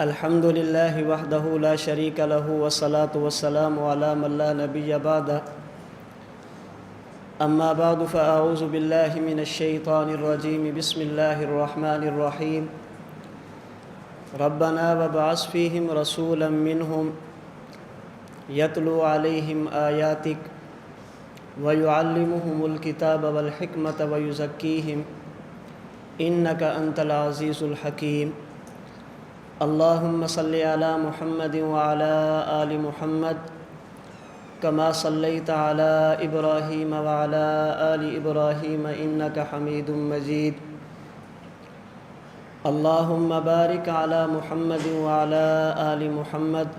الحمد للہ وحدہ لا شریک لہ والصلاة والسلام علی من لا نبی بعدہ اما بعد فاعوذ باللہ من الشیطان الرجیم بسم اللہ الرحمن الرحیم ربنا وابعث فیہم رسولا منہم یتلو علیہم آیاتک ویعلمہم الکتاب والحکمت ویزکیہم انک انت العزیز الحکیم اللہم صلی علی محمد وعلی آل محمد کما صلیت علی ابراہیم وعلی آل ابراہیم انک حمید مجید اللہم بارک علی محمد وعلی آل محمد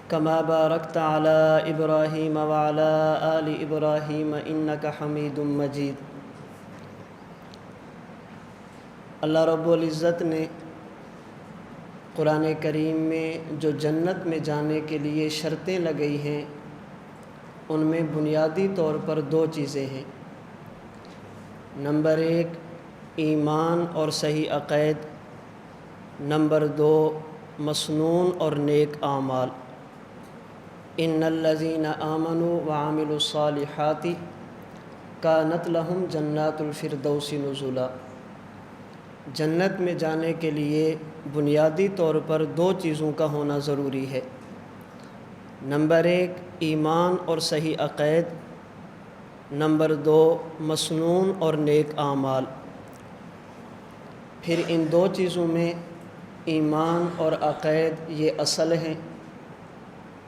کما بارکت علی ابراہیم وعلی آل ابراہیم انک حمید مجید۔ اللہ رب العزت نے قرآن کریم میں جو جنت میں جانے کے لیے شرطیں لگئی ہیں ان میں بنیادی طور پر دو چیزیں ہیں۔ نمبر 1 ایمان اور صحیح عقائد، نمبر 2 مسنون اور نیک اعمال۔ ان الذین آمنوا وعملوا الصالحات کانت لہم جنات الفردوس نزلا۔ جنت میں جانے کے لیے بنیادی طور پر دو چیزوں کا ہونا ضروری ہے۔ نمبر 1 ایمان اور صحیح عقائد، نمبر 2 مسنون اور نیک اعمال۔ پھر ان دو چیزوں میں ایمان اور عقائد یہ اصل ہیں،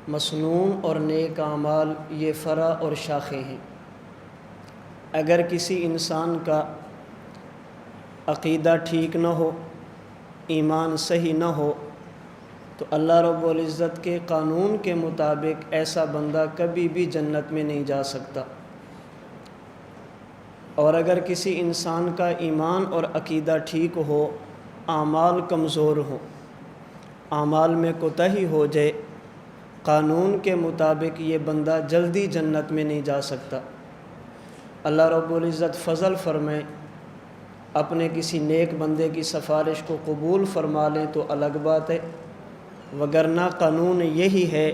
مسنون اور نیک اعمال یہ فرع اور شاخیں ہیں۔ اگر کسی انسان کا عقیدہ ٹھیک نہ ہو، ایمان صحیح نہ ہو، تو اللہ رب العزت کے قانون کے مطابق ایسا بندہ کبھی بھی جنت میں نہیں جا سکتا۔ اور اگر کسی انسان کا ایمان اور عقیدہ ٹھیک ہو، اعمال کمزور ہوں، اعمال میں کوتاہی ہو جائے، قانون کے مطابق یہ بندہ جلدی جنت میں نہیں جا سکتا۔ اللہ رب العزت فضل فرمائے، اپنے کسی نیک بندے کی سفارش کو قبول فرما لیں تو الگ بات ہے، وگرنہ قانون یہی ہے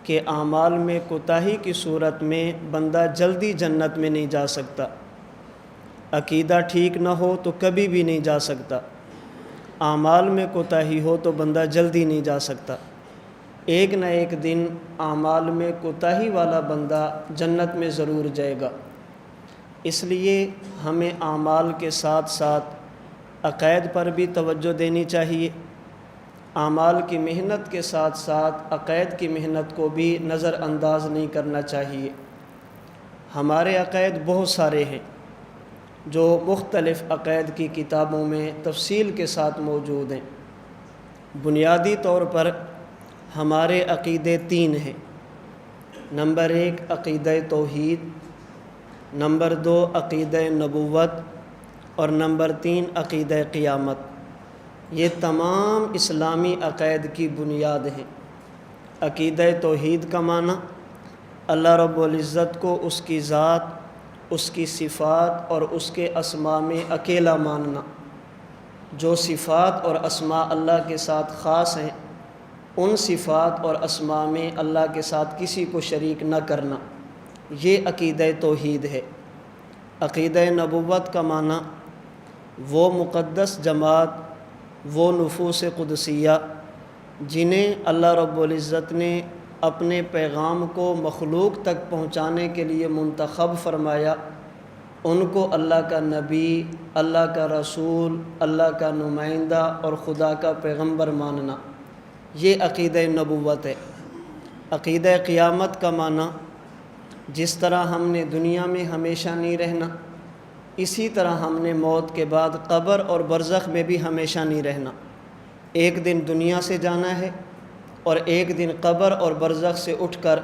کہ اعمال میں کوتاہی کی صورت میں بندہ جلدی جنت میں نہیں جا سکتا۔ عقیدہ ٹھیک نہ ہو تو کبھی بھی نہیں جا سکتا، اعمال میں کوتاہی ہو تو بندہ جلدی نہیں جا سکتا۔ ایک نہ ایک دن اعمال میں کوتاہی والا بندہ جنت میں ضرور جائے گا۔ اس لیے ہمیں اعمال کے ساتھ ساتھ عقائد پر بھی توجہ دینی چاہیے۔ اعمال کی محنت کے ساتھ ساتھ عقائد کی محنت کو بھی نظر انداز نہیں کرنا چاہیے۔ ہمارے عقائد بہت سارے ہیں جو مختلف عقائد کی کتابوں میں تفصیل کے ساتھ موجود ہیں۔ بنیادی طور پر ہمارے عقیدے 3 ہیں۔ نمبر 1 عقیدہ توحید، نمبر 2 عقیدہ نبوت، اور نمبر 3 عقیدہ قیامت۔ یہ تمام اسلامی عقائد کی بنیاد ہیں۔ عقیدہ توحید کا معنی اللہ رب العزت کو اس کی ذات، اس کی صفات اور اس کے اسماء میں اکیلا ماننا۔ جو صفات اور اسماء اللہ کے ساتھ خاص ہیں، ان صفات اور اسماء میں اللہ کے ساتھ کسی کو شریک نہ کرنا، یہ عقیدہ توحید ہے۔ عقیدہ نبوت کا معنی وہ مقدس جماعت، وہ نفوس قدسیہ جنہیں اللہ رب العزت نے اپنے پیغام کو مخلوق تک پہنچانے کے لیے منتخب فرمایا، ان کو اللہ کا نبی، اللہ کا رسول، اللہ کا نمائندہ اور خدا کا پیغمبر ماننا، یہ عقیدہ نبوت ہے۔ عقیدہ قیامت کا معنی جس طرح ہم نے دنیا میں ہمیشہ نہیں رہنا، اسی طرح ہم نے موت کے بعد قبر اور برزخ میں بھی ہمیشہ نہیں رہنا۔ ایک دن دنیا سے جانا ہے اور ایک دن قبر اور برزخ سے اٹھ کر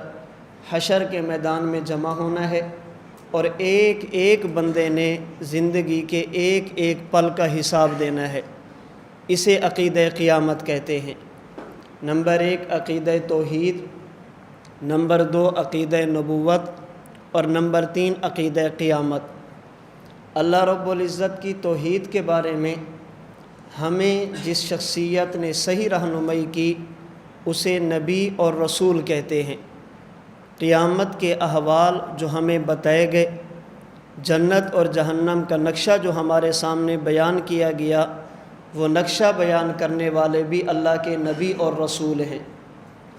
حشر کے میدان میں جمع ہونا ہے، اور ایک ایک بندے نے زندگی کے ایک ایک پل کا حساب دینا ہے۔ اسے عقیدہ قیامت کہتے ہیں۔ نمبر 1 عقیدہ توحید، نمبر 2 عقیدہ نبوت، اور نمبر 3 عقیدہ قیامت۔ اللہ رب العزت کی توحید کے بارے میں ہمیں جس شخصیت نے صحیح رہنمائی کی اسے نبی اور رسول کہتے ہیں۔ قیامت کے احوال جو ہمیں بتائے گئے، جنت اور جہنم کا نقشہ جو ہمارے سامنے بیان کیا گیا، وہ نقشہ بیان کرنے والے بھی اللہ کے نبی اور رسول ہیں۔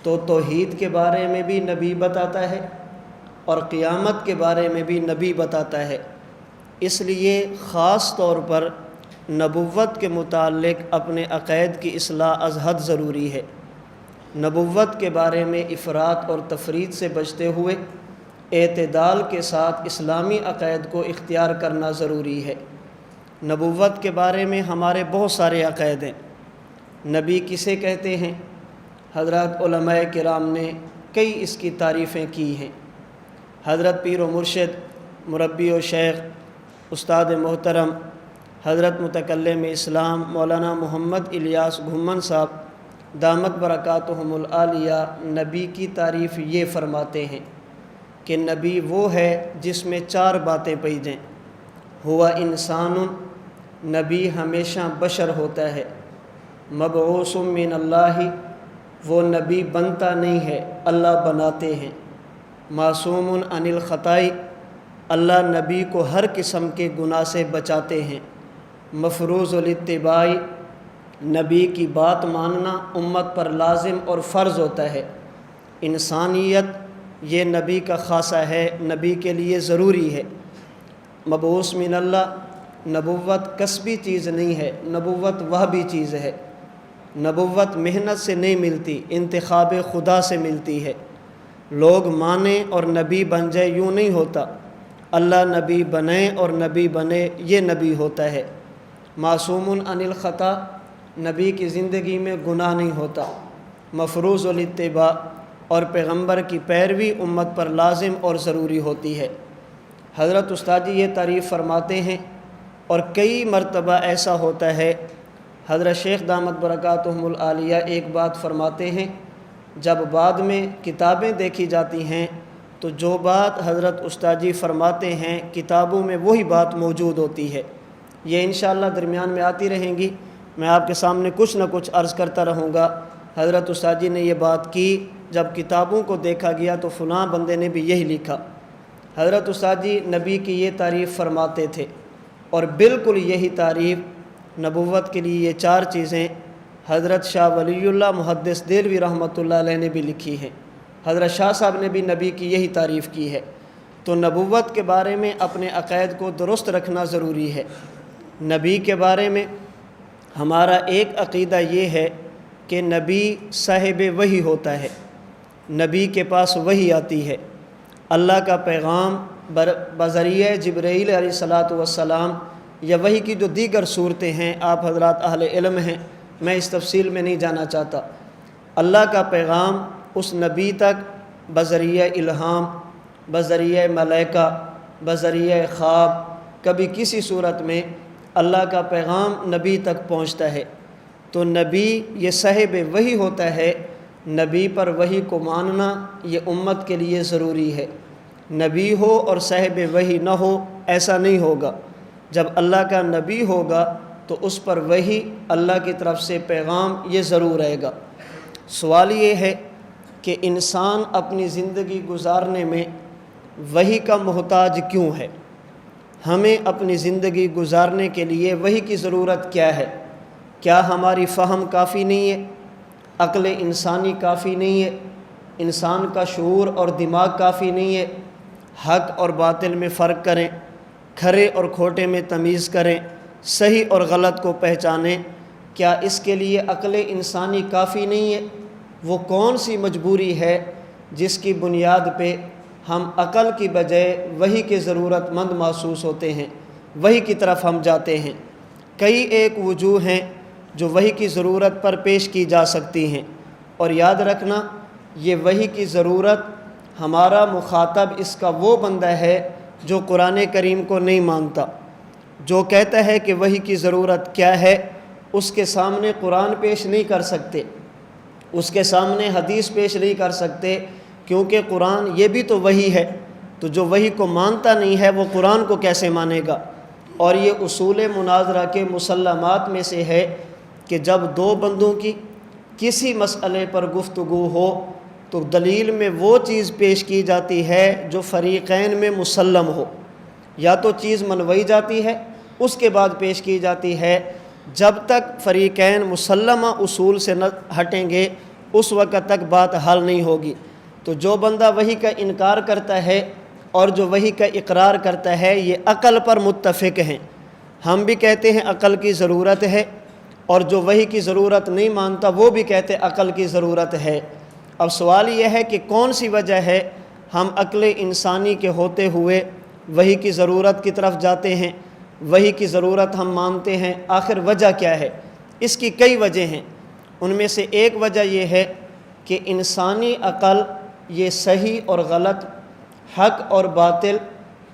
تو توحید کے بارے میں بھی نبی بتاتا ہے اور قیامت کے بارے میں بھی نبی بتاتا ہے۔ اس لیے خاص طور پر نبوت کے متعلق اپنے عقائد کی اصلاح از حد ضروری ہے۔ نبوت کے بارے میں افراط اور تفریط سے بچتے ہوئے اعتدال کے ساتھ اسلامی عقائد کو اختیار کرنا ضروری ہے۔ نبوت کے بارے میں ہمارے بہت سارے عقائد ہیں۔ نبی کسے کہتے ہیں؟ حضرات علماء کرام نے کئی اس کی تعریفیں کی ہیں۔ حضرت پیر و مرشد، مربی و شیخ، استاد محترم حضرت متکلم اسلام مولانا محمد الیاس گھمن صاحب دامت برکاتہم العالیہ نبی کی تعریف یہ فرماتے ہیں کہ نبی وہ ہے جس میں 4 باتیں پئی جائیں۔ ہوا انسان، نبی ہمیشہ بشر ہوتا ہے۔ مبعوث من اللہ، وہ نبی بنتا نہیں ہے، اللہ بناتے ہیں۔ معصوم عن الخطاء، اللہ نبی کو ہر قسم کے گناہ سے بچاتے ہیں۔ مفروض الاتباع، نبی کی بات ماننا امت پر لازم اور فرض ہوتا ہے۔ انسانیت، یہ نبی کا خاصہ ہے، نبی کے لیے ضروری ہے۔ مبعوث من اللہ، نبوت کسبی چیز نہیں ہے، نبوت وہبی چیز ہے۔ نبوت محنت سے نہیں ملتی، انتخاب خدا سے ملتی ہے۔ لوگ مانیں اور نبی بن جائے یوں نہیں ہوتا، اللہ نبی بنے اور نبی بنے یہ نبی ہوتا ہے۔ معصوم عن الخطا، نبی کی زندگی میں گناہ نہیں ہوتا۔ مفروض الاتباع، اور پیغمبر کی پیروی امت پر لازم اور ضروری ہوتی ہے۔ حضرت استاد جی یہ تعریف فرماتے ہیں، اور کئی مرتبہ ایسا ہوتا ہے، حضرت شیخ دامت برکاتہم العالیہ ایک بات فرماتے ہیں، جب بعد میں کتابیں دیکھی جاتی ہیں تو جو بات حضرت استاد جی فرماتے ہیں کتابوں میں وہی بات موجود ہوتی ہے۔ یہ انشاءاللہ درمیان میں آتی رہیں گی، میں آپ کے سامنے کچھ نہ کچھ عرض کرتا رہوں گا۔ حضرت استاد جی نے یہ بات کی، جب کتابوں کو دیکھا گیا تو فلاں بندے نے بھی یہی لکھا۔ حضرت استاد جی نبی کی یہ تعریف فرماتے تھے، اور بالکل یہی تعریف نبوت کے لیے یہ 4 چیزیں حضرت شاہ ولی اللہ محدث دہلوی رحمۃ اللہ علیہ نے بھی لکھی ہیں۔ حضرت شاہ صاحب نے بھی نبی کی یہی تعریف کی ہے۔ تو نبوت کے بارے میں اپنے عقائد کو درست رکھنا ضروری ہے۔ نبی کے بارے میں ہمارا ایک عقیدہ یہ ہے کہ نبی صاحب وحی ہوتا ہے، نبی کے پاس وحی آتی ہے، اللہ کا پیغام بذریعہ جبرائیل علیہ الصلاۃ والسلام یا وحی کی جو دیگر صورتیں ہیں، آپ حضرات اہل علم ہیں، میں اس تفصیل میں نہیں جانا چاہتا۔ اللہ کا پیغام اس نبی تک بذریعہ الہام، بذریعہ ملائکہ، بذریعہ خواب، کبھی کسی صورت میں اللہ کا پیغام نبی تک پہنچتا ہے۔ تو نبی یہ صاحب وحی ہوتا ہے، نبی پر وحی کو ماننا یہ امت کے لیے ضروری ہے۔ نبی ہو اور صاحب وحی نہ ہو ایسا نہیں ہوگا۔ جب اللہ کا نبی ہوگا تو اس پر وحی اللہ کی طرف سے پیغام یہ ضرور رہے گا۔ سوال یہ ہے کہ انسان اپنی زندگی گزارنے میں وحی کا محتاج کیوں ہے؟ ہمیں اپنی زندگی گزارنے کے لیے وحی کی ضرورت کیا ہے؟ کیا ہماری فہم کافی نہیں ہے؟ عقل انسانی کافی نہیں ہے؟ انسان کا شعور اور دماغ کافی نہیں ہے؟ حق اور باطل میں فرق کریں، کھرے اور کھوٹے میں تمیز کریں، صحیح اور غلط کو پہچانیں، کیا اس کے لیے عقل انسانی کافی نہیں ہے؟ وہ کون سی مجبوری ہے جس کی بنیاد پہ ہم عقل کی بجائے وحی کے ضرورت مند محسوس ہوتے ہیں، وحی کی طرف ہم جاتے ہیں؟ کئی ایک وجوہ ہیں جو وحی کی ضرورت پر پیش کی جا سکتی ہیں، اور یاد رکھنا یہ وحی کی ضرورت ہمارا مخاطب اس کا وہ بندہ ہے جو قرآن کریم کو نہیں مانتا، جو کہتا ہے کہ وحی کی ضرورت کیا ہے، اس کے سامنے قرآن پیش نہیں کر سکتے، اس کے سامنے حدیث پیش نہیں کر سکتے، کیونکہ قرآن یہ بھی تو وحی ہے۔ تو جو وحی کو مانتا نہیں ہے وہ قرآن کو کیسے مانے گا؟ اور یہ اصول مناظرہ کے مسلمات میں سے ہے کہ جب دو بندوں کی کسی مسئلے پر گفتگو ہو تو دلیل میں وہ چیز پیش کی جاتی ہے جو فریقین میں مسلم ہو، یا تو چیز منوائی جاتی ہے اس کے بعد پیش کی جاتی ہے، جب تک فریقین مسلمہ اصول سے نہ ہٹیں گے اس وقت تک بات حل نہیں ہوگی۔ تو جو بندہ وحی کا انکار کرتا ہے اور جو وحی کا اقرار کرتا ہے یہ عقل پر متفق ہیں۔ ہم بھی کہتے ہیں عقل کی ضرورت ہے، اور جو وحی کی ضرورت نہیں مانتا وہ بھی کہتے عقل کی ضرورت ہے۔ اب سوال یہ ہے کہ کون سی وجہ ہے ہم عقل انسانی کے ہوتے ہوئے وحی کی ضرورت کی طرف جاتے ہیں، وحی کی ضرورت ہم مانتے ہیں؟ آخر وجہ کیا ہے؟ اس کی کئی وجہ ہیں۔ ان میں سے ایک وجہ یہ ہے کہ انسانی عقل یہ صحیح اور غلط، حق اور باطل،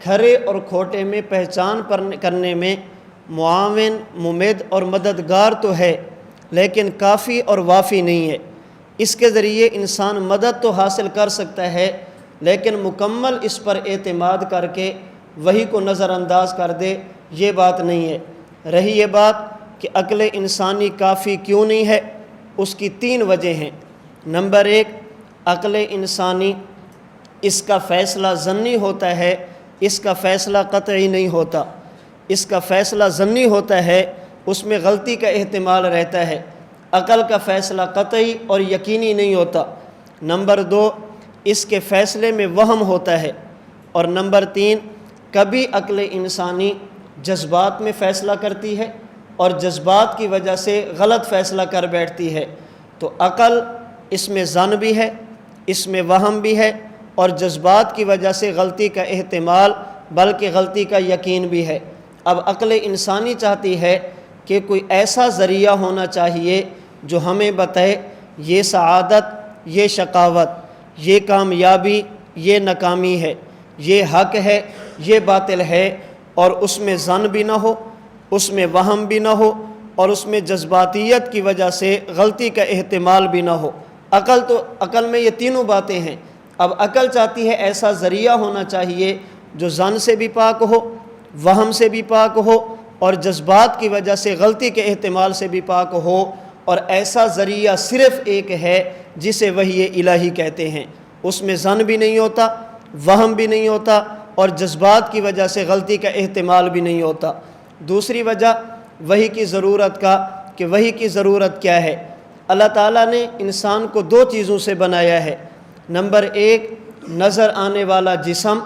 کھرے اور کھوٹے میں پہچان کرنے میں معاون، ممد اور مددگار تو ہے، لیکن کافی اور وافی نہیں ہے۔ اس کے ذریعے انسان مدد تو حاصل کر سکتا ہے، لیکن مکمل اس پر اعتماد کر کے وحی کو نظر انداز کر دے یہ بات نہیں ہے۔ رہی یہ بات کہ عقل انسانی کافی کیوں نہیں ہے، اس کی 3 وجہ ہیں۔ نمبر 1، عقل انسانی اس کا فیصلہ ظنی ہوتا ہے، اس کا فیصلہ قطعی نہیں ہوتا۔ اس کا فیصلہ ظنی ہوتا ہے، اس میں غلطی کا احتمال رہتا ہے۔ عقل کا فیصلہ قطعی اور یقینی نہیں ہوتا۔ نمبر 2، اس کے فیصلے میں وہم ہوتا ہے۔ اور نمبر 3، کبھی عقل انسانی جذبات میں فیصلہ کرتی ہے اور جذبات کی وجہ سے غلط فیصلہ کر بیٹھتی ہے۔ تو عقل اس میں ظن بھی ہے، اس میں وہم بھی ہے، اور جذبات کی وجہ سے غلطی کا احتمال بلکہ غلطی کا یقین بھی ہے۔ اب عقل انسانی چاہتی ہے کہ کوئی ایسا ذریعہ ہونا چاہیے جو ہمیں بتائے یہ سعادت، یہ شقاوت، یہ کامیابی، یہ ناکامی ہے، یہ حق ہے، یہ باطل ہے، اور اس میں ظن بھی نہ ہو، اس میں وہم بھی نہ ہو، اور اس میں جذباتیت کی وجہ سے غلطی کا احتمال بھی نہ ہو۔ عقل میں یہ تینوں باتیں ہیں۔ اب عقل چاہتی ہے ایسا ذریعہ ہونا چاہیے جو ظن سے بھی پاک ہو، وہم سے بھی پاک ہو، اور جذبات کی وجہ سے غلطی کے احتمال سے بھی پاک ہو، اور ایسا ذریعہ صرف ایک ہے جسے وحی الہی کہتے ہیں۔ اس میں ظن بھی نہیں ہوتا، وہم بھی نہیں ہوتا، اور جذبات کی وجہ سے غلطی کا احتمال بھی نہیں ہوتا۔ دوسری وجہ وحی کی ضرورت کا کہ وحی کی ضرورت کیا ہے؟ اللہ تعالیٰ نے انسان کو 2 چیزوں سے بنایا ہے۔ نمبر 1، نظر آنے والا جسم،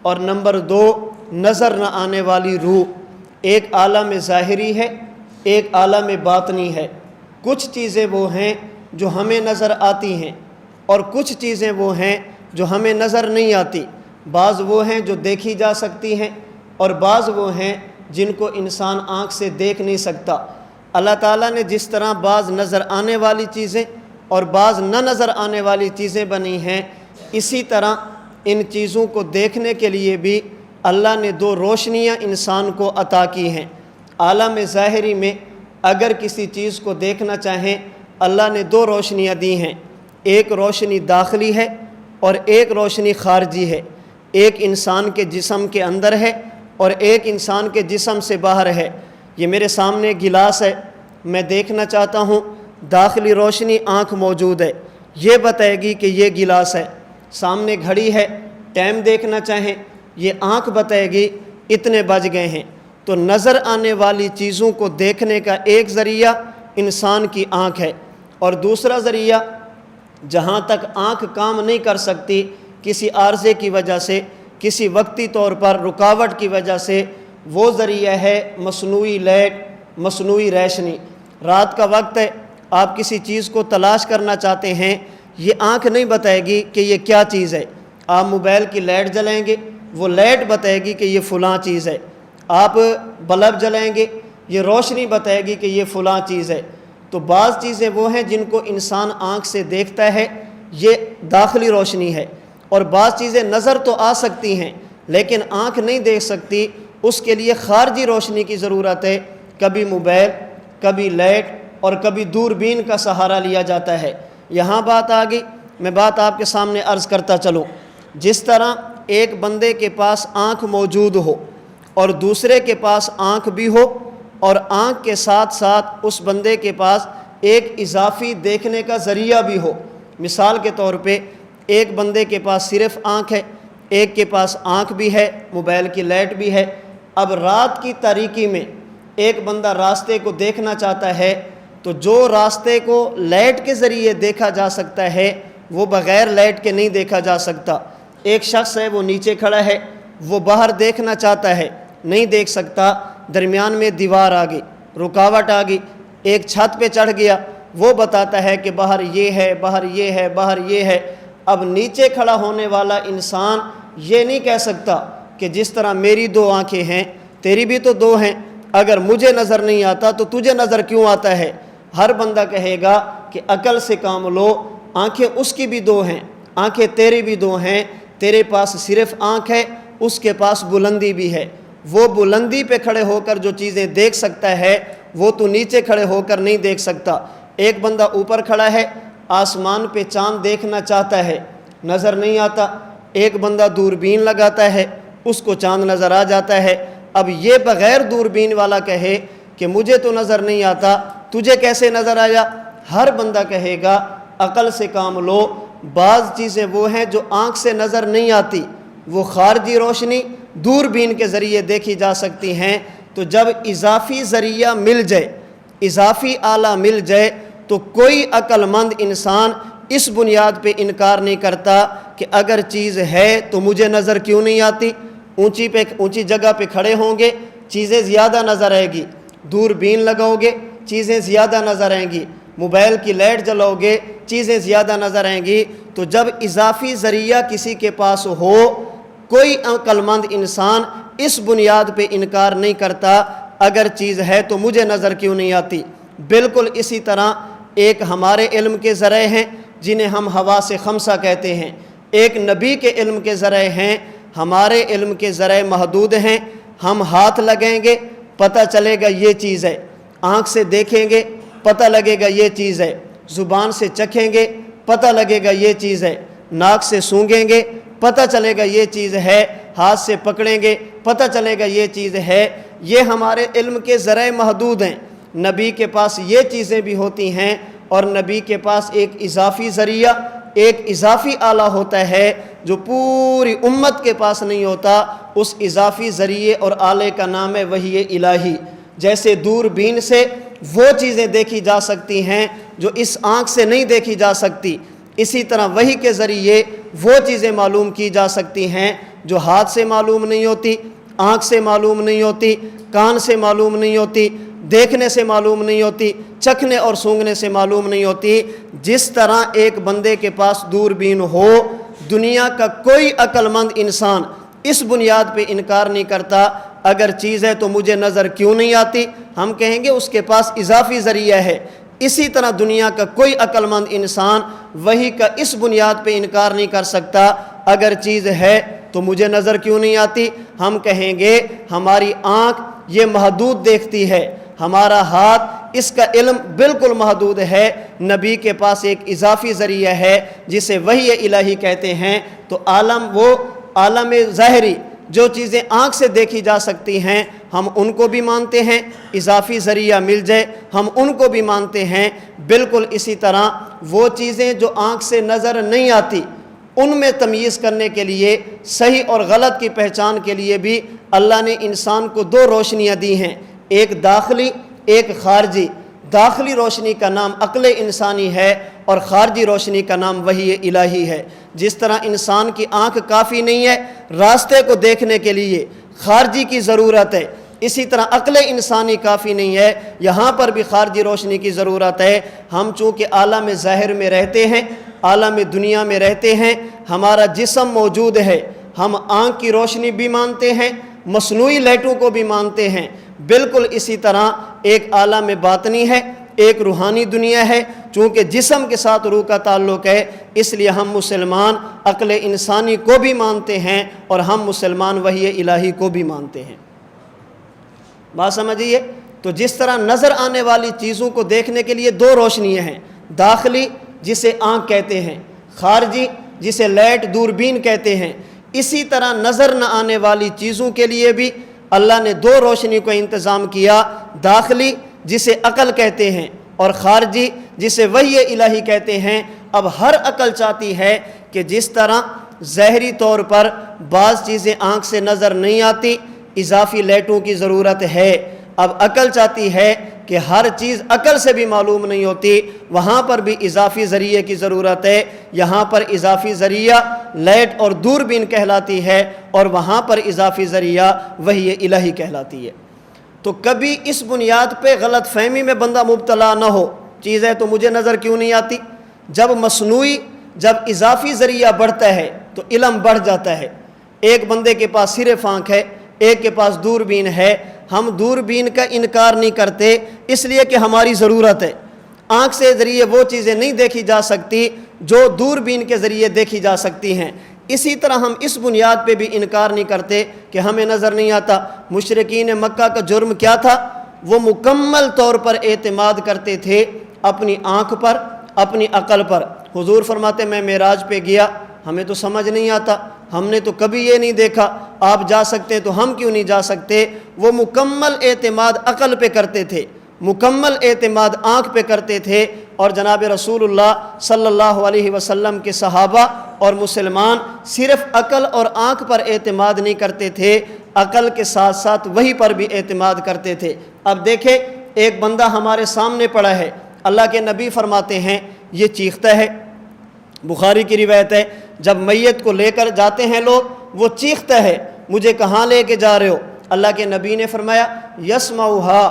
اور نمبر 2، نظر نہ آنے والی روح۔ ایک عالم ظاہری ہے، ایک عالم باطنی ہے۔ کچھ چیزیں وہ ہیں جو ہمیں نظر آتی ہیں، اور کچھ چیزیں وہ ہیں جو ہمیں نظر نہیں آتی۔ بعض وہ ہیں جو دیکھی جا سکتی ہیں، اور بعض وہ ہیں جن کو انسان آنکھ سے دیکھ نہیں سکتا۔ اللہ تعالیٰ نے جس طرح بعض نظر آنے والی چیزیں اور بعض نہ نظر آنے والی چیزیں بنی ہیں، اسی طرح ان چیزوں کو دیکھنے کے لیے بھی اللہ نے 2 روشنیاں انسان کو عطا کی ہیں۔ عالم ظاہری میں اگر کسی چیز کو دیکھنا چاہیں اللہ نے 2 روشنیاں دی ہیں، ایک روشنی داخلی ہے اور ایک روشنی خارجی ہے۔ ایک انسان کے جسم کے اندر ہے اور ایک انسان کے جسم سے باہر ہے۔ یہ میرے سامنے گلاس ہے، میں دیکھنا چاہتا ہوں، داخلی روشنی آنکھ موجود ہے، یہ بتائے گی کہ یہ گلاس ہے۔ سامنے گھڑی ہے، ٹائم دیکھنا چاہیں یہ آنکھ بتائے گی اتنے بج گئے ہیں۔ تو نظر آنے والی چیزوں کو دیکھنے کا ایک ذریعہ انسان کی آنکھ ہے، اور دوسرا ذریعہ جہاں تک آنکھ کام نہیں کر سکتی کسی عارضے کی وجہ سے، کسی وقتی طور پر رکاوٹ کی وجہ سے، وہ ذریعہ ہے مصنوعی لائٹ، مصنوعی روشنی۔ رات کا وقت ہے، آپ کسی چیز کو تلاش کرنا چاہتے ہیں، یہ آنکھ نہیں بتائے گی کہ یہ کیا چیز ہے۔ آپ موبائل کی لائٹ جلائیں گے، وہ لائٹ بتائے گی کہ یہ فلاں چیز ہے۔ آپ بلب جلائیں گے، یہ روشنی بتائے گی کہ یہ فلاں چیز ہے۔ تو بعض چیزیں وہ ہیں جن کو انسان آنکھ سے دیکھتا ہے، یہ داخلی روشنی ہے، اور بعض چیزیں نظر تو آ سکتی ہیں لیکن آنکھ نہیں دیکھ سکتی، اس کے لیے خارجی روشنی کی ضرورت ہے۔ کبھی موبائل، کبھی لائٹ، اور کبھی دوربین کا سہارا لیا جاتا ہے۔ یہاں بات آ گئی، میں بات آپ کے سامنے عرض کرتا چلوں۔ جس طرح ایک بندے کے پاس آنکھ موجود ہو اور دوسرے کے پاس آنکھ بھی ہو اور آنکھ کے ساتھ ساتھ اس بندے کے پاس ایک اضافی دیکھنے کا ذریعہ بھی ہو۔ مثال کے طور پہ ایک بندے کے پاس صرف آنکھ ہے، ایک کے پاس آنکھ بھی ہے، موبائل کی لائٹ بھی ہے۔ اب رات کی تاریکی میں ایک بندہ راستے کو دیکھنا چاہتا ہے تو جو راستے کو لائٹ کے ذریعے دیکھا جا سکتا ہے وہ بغیر لائٹ کے نہیں دیکھا جا سکتا۔ ایک شخص ہے وہ نیچے کھڑا ہے، وہ باہر دیکھنا چاہتا ہے، نہیں دیکھ سکتا، درمیان میں دیوار آ گئی، رکاوٹ آ گئی، ایک چھت پہ چڑھ گیا، وہ بتاتا ہے کہ باہر یہ ہے، باہر یہ ہے، باہر یہ ہے۔ اب نیچے کھڑا ہونے والا انسان یہ نہیں کہہ سکتا کہ جس طرح میری دو آنکھیں ہیں تیری بھی تو دو ہیں، اگر مجھے نظر نہیں آتا تو تجھے نظر کیوں آتا ہے؟ ہر بندہ کہے گا کہ عقل سے کام لو، آنکھیں اس کی بھی دو ہیں، آنکھیں تیری بھی دو ہیں، تیرے پاس صرف آنکھ ہے، اس کے پاس بلندی بھی ہے، وہ بلندی پہ کھڑے ہو کر جو چیزیں دیکھ سکتا ہے وہ تو نیچے کھڑے ہو کر نہیں دیکھ سکتا۔ ایک بندہ اوپر کھڑا ہے، آسمان پہ چاند دیکھنا چاہتا ہے، نظر نہیں آتا، ایک بندہ دوربین لگاتا ہے، اس کو چاند نظر آ جاتا ہے۔ اب یہ بغیر دوربین والا کہے کہ مجھے تو نظر نہیں آتا، تجھے کیسے نظر آیا؟ ہر بندہ کہے گا عقل سے کام لو، بعض چیزیں وہ ہیں جو آنکھ سے نظر نہیں آتی، وہ خارجی روشنی دوربین کے ذریعے دیکھی جا سکتی ہیں۔ تو جب اضافی ذریعہ مل جائے، اضافی آلہ مل جائے تو کوئی عقل مند انسان اس بنیاد پہ انکار نہیں کرتا کہ اگر چیز ہے تو مجھے نظر کیوں نہیں آتی۔ اونچی جگہ پہ کھڑے ہوں گے چیزیں زیادہ نظر آئے گی، دوربین لگاؤ گے چیزیں زیادہ نظر آئیں گی، موبائل کی لائٹ جلاؤ گے چیزیں زیادہ نظر آئیں گی۔ تو جب اضافی ذریعہ کسی کے پاس ہو، کوئی عقل مند انسان اس بنیاد پہ انکار نہیں کرتا اگر چیز ہے تو مجھے نظر کیوں نہیں آتی۔ بالکل اسی طرح ایک ہمارے علم کے ذرائع ہیں جنہیں ہم حواس خمسہ کہتے ہیں، ایک نبی کے علم کے ذرائع ہیں، ہمارے علم کے ذرائع محدود ہیں۔ ہم ہاتھ لگائیں گے پتہ چلے گا یہ چیز ہے، آنکھ سے دیکھیں گے پتہ لگے گا یہ چیز ہے، زبان سے چکھیں گے پتہ لگے گا یہ چیز ہے، ناک سے سونگھیں گے پتہ چلے گا یہ چیز ہے، ہاتھ سے پکڑیں گے پتہ چلے گا یہ چیز ہے۔ یہ ہمارے علم کے ذرائع محدود ہیں۔ نبی کے پاس یہ چیزیں بھی ہوتی ہیں اور نبی کے پاس ایک اضافی ذریعہ، ایک اضافی آلہ ہوتا ہے جو پوری امت کے پاس نہیں ہوتا۔ اس اضافی ذریعے اور آلے کا نام ہے وحی الہی۔ جیسے دوربین سے وہ چیزیں دیکھی جا سکتی ہیں جو اس آنکھ سے نہیں دیکھی جا سکتی، اسی طرح وحی کے ذریعے وہ چیزیں معلوم کی جا سکتی ہیں جو ہاتھ سے معلوم نہیں ہوتی، آنکھ سے معلوم نہیں ہوتی، کان سے معلوم نہیں ہوتی، دیکھنے سے معلوم نہیں ہوتی، چکھنے اور سونگھنے سے معلوم نہیں ہوتی۔ جس طرح ایک بندے کے پاس دوربین ہو، دنیا کا کوئی عقل مند انسان اس بنیاد پہ انکار نہیں کرتا اگر چیز ہے تو مجھے نظر کیوں نہیں آتی، ہم کہیں گے اس کے پاس اضافی ذریعہ ہے۔ اسی طرح دنیا کا کوئی عقل مند انسان وحی کا اس بنیاد پہ انکار نہیں کر سکتا اگر چیز ہے تو مجھے نظر کیوں نہیں آتی، ہم کہیں گے ہماری آنکھ یہ محدود دیکھتی ہے، ہمارا ہاتھ اس کا علم بالکل محدود ہے، نبی کے پاس ایک اضافی ذریعہ ہے جسے وحی الہی کہتے ہیں۔ تو عالم وہ عالم ظاہری جو چیزیں آنکھ سے دیکھی جا سکتی ہیں ہم ان کو بھی مانتے ہیں، اضافی ذریعہ مل جائے ہم ان کو بھی مانتے ہیں۔ بالکل اسی طرح وہ چیزیں جو آنکھ سے نظر نہیں آتی ان میں تمیز کرنے کے لیے، صحیح اور غلط کی پہچان کے لیے بھی اللہ نے انسان کو دو روشنیاں دی ہیں، ایک داخلی ایک خارجی۔ داخلی روشنی کا نام عقل انسانی ہے اور خارجی روشنی کا نام وحی الہی ہے۔ جس طرح انسان کی آنکھ کافی نہیں ہے راستے کو دیکھنے کے لیے، خارجی کی ضرورت ہے، اسی طرح عقل انسانی کافی نہیں ہے، یہاں پر بھی خارجی روشنی کی ضرورت ہے۔ ہم چونکہ عالم ظاہر میں رہتے ہیں، عالم دنیا میں رہتے ہیں، ہمارا جسم موجود ہے، ہم آنکھ کی روشنی بھی مانتے ہیں، مصنوعی لائٹوں کو بھی مانتے ہیں۔ بالکل اسی طرح ایک عالم باطنی ہے، ایک روحانی دنیا ہے۔ چونکہ جسم کے ساتھ روح کا تعلق ہے اس لیے ہم مسلمان عقل انسانی کو بھی مانتے ہیں اور ہم مسلمان وحی الہی کو بھی مانتے ہیں۔ بات سمجھیے؟ تو جس طرح نظر آنے والی چیزوں کو دیکھنے کے لیے دو روشنیاں ہیں، داخلی جسے آنکھ کہتے ہیں، خارجی جسے لائٹ دوربین کہتے ہیں، اسی طرح نظر نہ آنے والی چیزوں کے لیے بھی اللہ نے دو روشنی کو انتظام کیا، داخلی جسے عقل کہتے ہیں اور خارجی جسے وحی الہی کہتے ہیں۔ اب ہر عقل چاہتی ہے کہ جس طرح ظاہری طور پر بعض چیزیں آنکھ سے نظر نہیں آتی، اضافی لائٹوں کی ضرورت ہے، اب عقل چاہتی ہے کہ ہر چیز عقل سے بھی معلوم نہیں ہوتی، وہاں پر بھی اضافی ذریعے کی ضرورت ہے۔ یہاں پر اضافی ذریعہ لائٹ اور دوربین کہلاتی ہے، اور وہاں پر اضافی ذریعہ وحی الہی کہلاتی ہے۔ تو کبھی اس بنیاد پہ غلط فہمی میں بندہ مبتلا نہ ہو، چیز ہے تو مجھے نظر کیوں نہیں آتی۔ جب اضافی ذریعہ بڑھتا ہے تو علم بڑھ جاتا ہے۔ ایک بندے کے پاس صرف آنکھ ہے، ایک کے پاس دوربین ہے، ہم دوربین کا انکار نہیں کرتے اس لیے کہ ہماری ضرورت ہے۔ آنکھ سے ذریعے وہ چیزیں نہیں دیکھی جا سکتی جو دوربین کے ذریعے دیکھی جا سکتی ہیں، اسی طرح ہم اس بنیاد پہ بھی انکار نہیں کرتے کہ ہمیں نظر نہیں آتا۔ مشرکین مکہ کا جرم کیا تھا؟ وہ مکمل طور پر اعتماد کرتے تھے اپنی آنکھ پر، اپنی عقل پر۔ حضور فرماتے میں معراج پہ گیا، ہمیں تو سمجھ نہیں آتا، ہم نے تو کبھی یہ نہیں دیکھا، آپ جا سکتے تو ہم کیوں نہیں جا سکتے؟ وہ مکمل اعتماد عقل پہ کرتے تھے، مکمل اعتماد آنکھ پہ کرتے تھے، اور جناب رسول اللہ صلی اللہ علیہ وسلم کے صحابہ اور مسلمان صرف عقل اور آنکھ پر اعتماد نہیں کرتے تھے، عقل کے ساتھ ساتھ وحی پر بھی اعتماد کرتے تھے۔ اب دیکھیں، ایک بندہ ہمارے سامنے پڑا ہے، اللہ کے نبی فرماتے ہیں یہ چیختا ہے، بخاری کی روایت ہے، جب میت کو لے کر جاتے ہیں لوگ وہ چیختا ہے، مجھے کہاں لے کے جا رہے ہو؟ اللہ کے نبی نے فرمایا یسمعھا،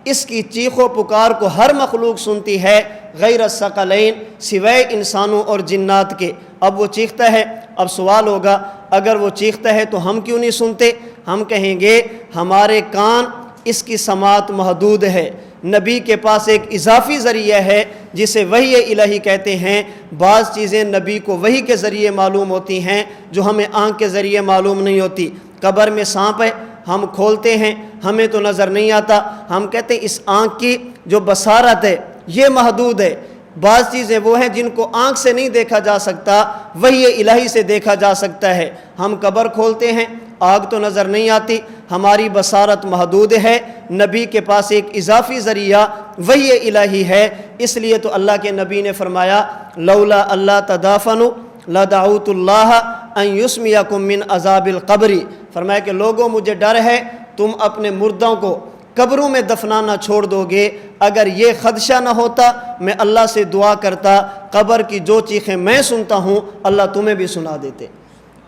اس کی چیخ و پکار کو ہر مخلوق سنتی ہے، غیر الثقلین، سوائے انسانوں اور جنات کے۔ اب وہ چیختا ہے، اب سوال ہوگا اگر وہ چیختا ہے تو ہم کیوں نہیں سنتے؟ ہم کہیں گے ہمارے کان اس کی سماعت محدود ہے، نبی کے پاس ایک اضافی ذریعہ ہے جسے وحی الہی کہتے ہیں۔ بعض چیزیں نبی کو وحی کے ذریعے معلوم ہوتی ہیں جو ہمیں آنکھ کے ذریعے معلوم نہیں ہوتی۔ قبر میں سانپ ہے، ہم کھولتے ہیں، ہمیں تو نظر نہیں آتا، ہم کہتے ہیں اس آنکھ کی جو بصارت ہے یہ محدود ہے۔ بعض چیزیں وہ ہیں جن کو آنکھ سے نہیں دیکھا جا سکتا، وحی الہی سے دیکھا جا سکتا ہے۔ ہم قبر کھولتے ہیں، آگ تو نظر نہیں آتی، ہماری بصارت محدود ہے، نبی کے پاس ایک اضافی ذریعہ وحی الہی ہے۔ اس لیے تو اللہ کے نبی نے فرمایا لولا اللہ تدافنوا لدعوت اللہ ان یسمیکم من عذاب القبر، فرمایا کہ لوگوں مجھے ڈر ہے تم اپنے مردوں کو قبروں میں دفنانا چھوڑ دو گے، اگر یہ خدشہ نہ ہوتا میں اللہ سے دعا کرتا قبر کی جو چیخیں میں سنتا ہوں اللہ تمہیں بھی سنا دیتے۔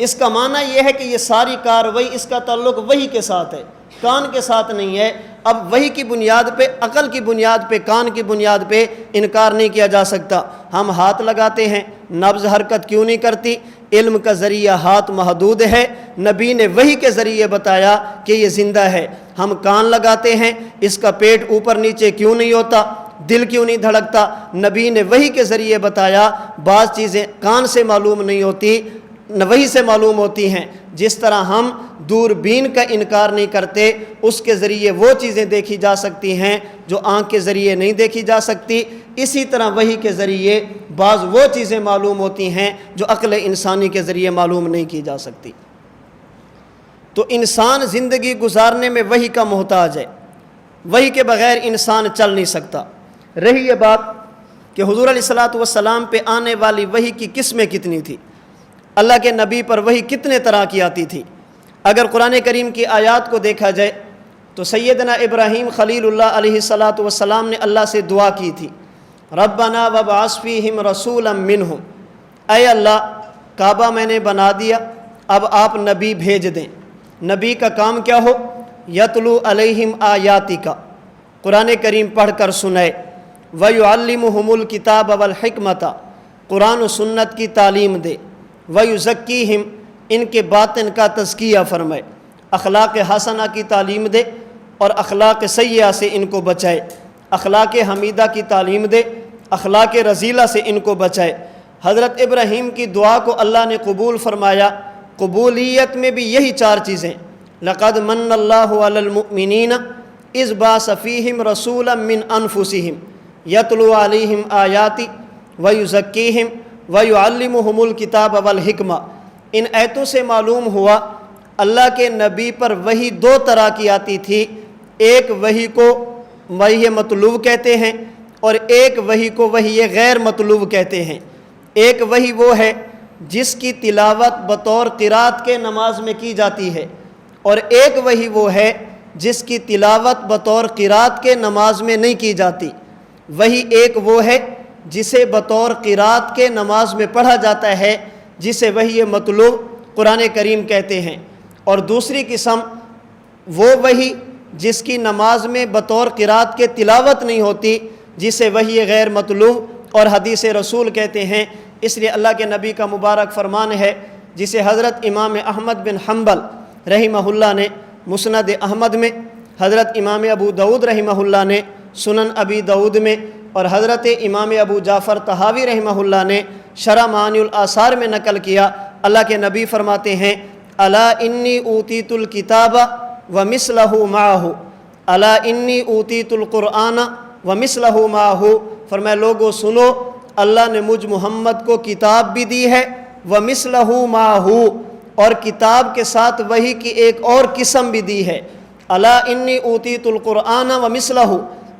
اس کا معنی یہ ہے کہ یہ ساری کاروائی اس کا تعلق وحی کے ساتھ ہے، کان کے ساتھ نہیں ہے۔ اب وحی کی بنیاد پہ، عقل کی بنیاد پہ، کان کی بنیاد پہ انکار نہیں کیا جا سکتا۔ ہم ہاتھ لگاتے ہیں، نبض حرکت کیوں نہیں کرتی؟ علم کا ذریعہ ہاتھ محدود ہے، نبی نے وحی کے ذریعے بتایا کہ یہ زندہ ہے۔ ہم کان لگاتے ہیں، اس کا پیٹ اوپر نیچے کیوں نہیں ہوتا، دل کیوں نہیں دھڑکتا؟ نبی نے وحی کے ذریعے بتایا۔ بعض چیزیں کان سے معلوم نہیں ہوتی، وحی سے معلوم ہوتی ہیں۔ جس طرح ہم دوربین کا انکار نہیں کرتے، اس کے ذریعے وہ چیزیں دیکھی جا سکتی ہیں جو آنکھ کے ذریعے نہیں دیکھی جا سکتی، اسی طرح وحی کے ذریعے بعض وہ چیزیں معلوم ہوتی ہیں جو عقل انسانی کے ذریعے معلوم نہیں کی جا سکتی۔ تو انسان زندگی گزارنے میں وحی کا محتاج ہے، وحی کے بغیر انسان چل نہیں سکتا۔ رہی یہ بات کہ حضور علیہ الصلوۃ والسلام پہ آنے والی وحی کی قسمیں کتنی تھی، اللہ کے نبی پر وحی کتنے طرح کی آتی تھی۔ اگر قرآن کریم کی آیات کو دیکھا جائے تو سیدنا ابراہیم خلیل اللہ علیہ الصلوۃ والسلام نے اللہ سے دعا کی تھی، ربنا وابعث فیہم رسولا منہم، اے اللہ کعبہ میں نے بنا دیا، اب آپ نبی بھیج دیں۔ نبی کا کام کیا ہو؟ یتلو علیہم آیاتک، قرآن کریم پڑھ کر سنائے، ویعلمہم الکتاب والحکمت، قرآن و سنت کی تعلیم دے، ویزکیہم، ان کے باطن کا تزکیہ فرمائے، اخلاق حسنہ کی تعلیم دے اور اخلاق سیئہ سے ان کو بچائے، اخلاق حمیدہ کی تعلیم دے، اخلاق رذیلہ سے ان کو بچائے۔ حضرت ابراہیم کی دعا کو اللہ نے قبول فرمایا۔ قبولیت میں بھی یہی چار چیزیں، لقد من اللہ علی المؤمنین اذ بعث فیہم رسولا من انفسہم یتلو علیہم آیاتی ویزکیہم ویعلمہم الکتاب والحکمہ۔ ان ایتوں سے معلوم ہوا اللہ کے نبی پر وحی دو طرح کی آتی تھی، ایک وحی کو وحی مطلوب کہتے ہیں اور ایک وحی کو وحی غیر مطلوب کہتے ہیں۔ ایک وحی وہ ہے جس کی تلاوت بطور قرات کے نماز میں کی جاتی ہے، اور ایک وحی وہ ہے جس کی تلاوت بطور قرات کے نماز میں نہیں کی جاتی۔ وحی ایک وہ ہے جسے بطور قرات کے نماز میں پڑھا جاتا ہے، جسے وحی مطلوب قرآن کریم کہتے ہیں، اور دوسری قسم وہ وحی جس کی نماز میں بطور قرات کے تلاوت نہیں ہوتی، جسے وحی غیر مطلوب اور حدیث رسول کہتے ہیں۔ اس لیے اللہ کے نبی کا مبارک فرمان ہے جسے حضرت امام احمد بن حنبل رحمہ اللہ نے مسند احمد میں، حضرت امام ابو داود رحمہ اللہ نے سنن ابی داود میں، اور حضرت امام ابو جعفر طحاوی رحمہ اللہ نے شرح معانی الآثار میں نقل کیا۔ اللہ کے نبی فرماتے ہیں الا انی اوتیت الکتاب ومثلہ معہ، الا انی اوتیت القرآن ومثلہ معہ، فرمایا لوگو سنو، اللہ نے مجھ محمد کو کتاب بھی دی ہے، ومثلہ معہ، اور کتاب کے ساتھ وحی کی ایک اور قسم بھی دی ہے۔ الا انی اوتیت القرآن ومثلہ،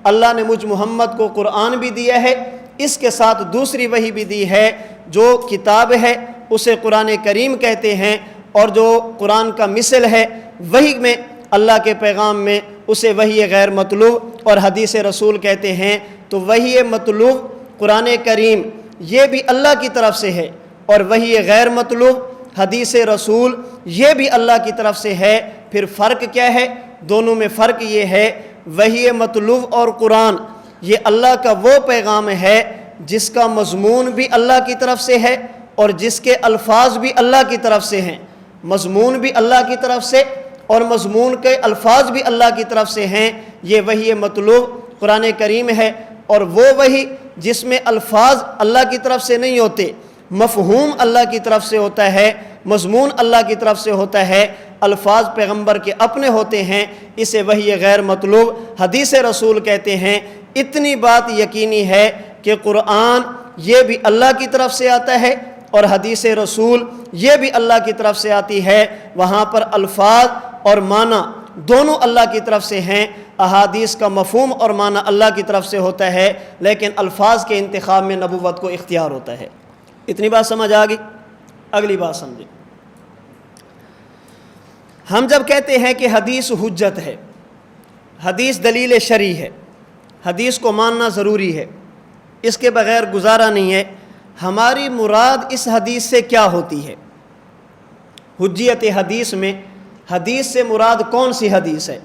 اللہ نے مجھ محمد کو قرآن بھی دیا ہے، اس کے ساتھ دوسری وحی بھی دی ہے، جو کتاب ہے اسے قرآن کریم کہتے ہیں، اور جو قرآن کا مثل ہے وحی میں اللہ کے پیغام میں اسے وحی غیر مطلوب اور حدیث رسول کہتے ہیں۔ تو وحی مطلوب قرآن کریم یہ بھی اللہ کی طرف سے ہے، اور وحی غیر مطلوب حدیث رسول یہ بھی اللہ کی طرف سے ہے۔ پھر فرق کیا ہے؟ دونوں میں فرق یہ ہے، وحی مطلوب اور قرآن یہ اللہ کا وہ پیغام ہے جس کا مضمون بھی اللہ کی طرف سے ہے اور جس کے الفاظ بھی اللہ کی طرف سے ہیں۔ مضمون بھی اللہ کی طرف سے اور مضمون کے الفاظ بھی اللہ کی طرف سے ہیں، یہ وحی مطلوب قرآن کریم ہے۔ اور وہ وحی جس میں الفاظ اللہ کی طرف سے نہیں ہوتے، مفہوم اللہ کی طرف سے ہوتا ہے، مضمون اللہ کی طرف سے ہوتا ہے، الفاظ پیغمبر کے اپنے ہوتے ہیں، اسے وحی غیر مطلوب حدیث رسول کہتے ہیں۔ اتنی بات یقینی ہے کہ قرآن یہ بھی اللہ کی طرف سے آتا ہے اور حدیث رسول یہ بھی اللہ کی طرف سے آتی ہے، وہاں پر الفاظ اور معنی دونوں اللہ کی طرف سے ہیں۔ احادیث کا مفہوم اور معنی اللہ کی طرف سے ہوتا ہے، لیکن الفاظ کے انتخاب میں نبوت کو اختیار ہوتا ہے۔ اتنی بات سمجھ آ گئی؟ اگلی بات سمجھیں۔ ہم جب کہتے ہیں کہ حدیث حجت ہے، حدیث دلیل شرعی ہے، حدیث کو ماننا ضروری ہے، اس کے بغیر گزارا نہیں ہے، ہماری مراد اس حدیث سے کیا ہوتی ہے؟ حجیت حدیث میں حدیث سے مراد کون سی حدیث ہے؟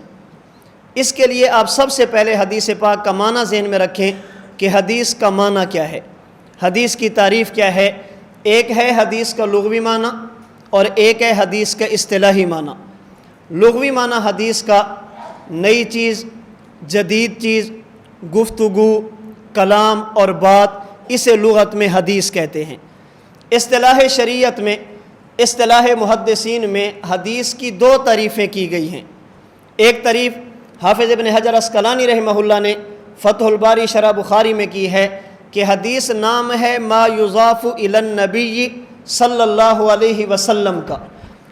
اس کے لیے آپ سب سے پہلے حدیث پاک کا معنی ذہن میں رکھیں کہ حدیث کا معنی کیا ہے، حدیث کی تعریف کیا ہے۔ ایک ہے حدیث کا لغوی معنی اور ایک ہے حدیث کا اصطلاحی معنی۔ لغوی معنی حدیث کا نئی چیز، جدید چیز، گفتگو، کلام اور بات، اسے لغت میں حدیث کہتے ہیں۔ اصطلاح شریعت میں، اصطلاح محدثین میں حدیث کی دو تعریفیں کی گئی ہیں۔ ایک تعریف حافظ ابن حجر عسقلانی رحمہ اللہ نے فتح الباری شرح بخاری میں کی ہے کہ حدیث نام ہے ما یضاف الی النبی صلی اللہ علیہ وسلم کا،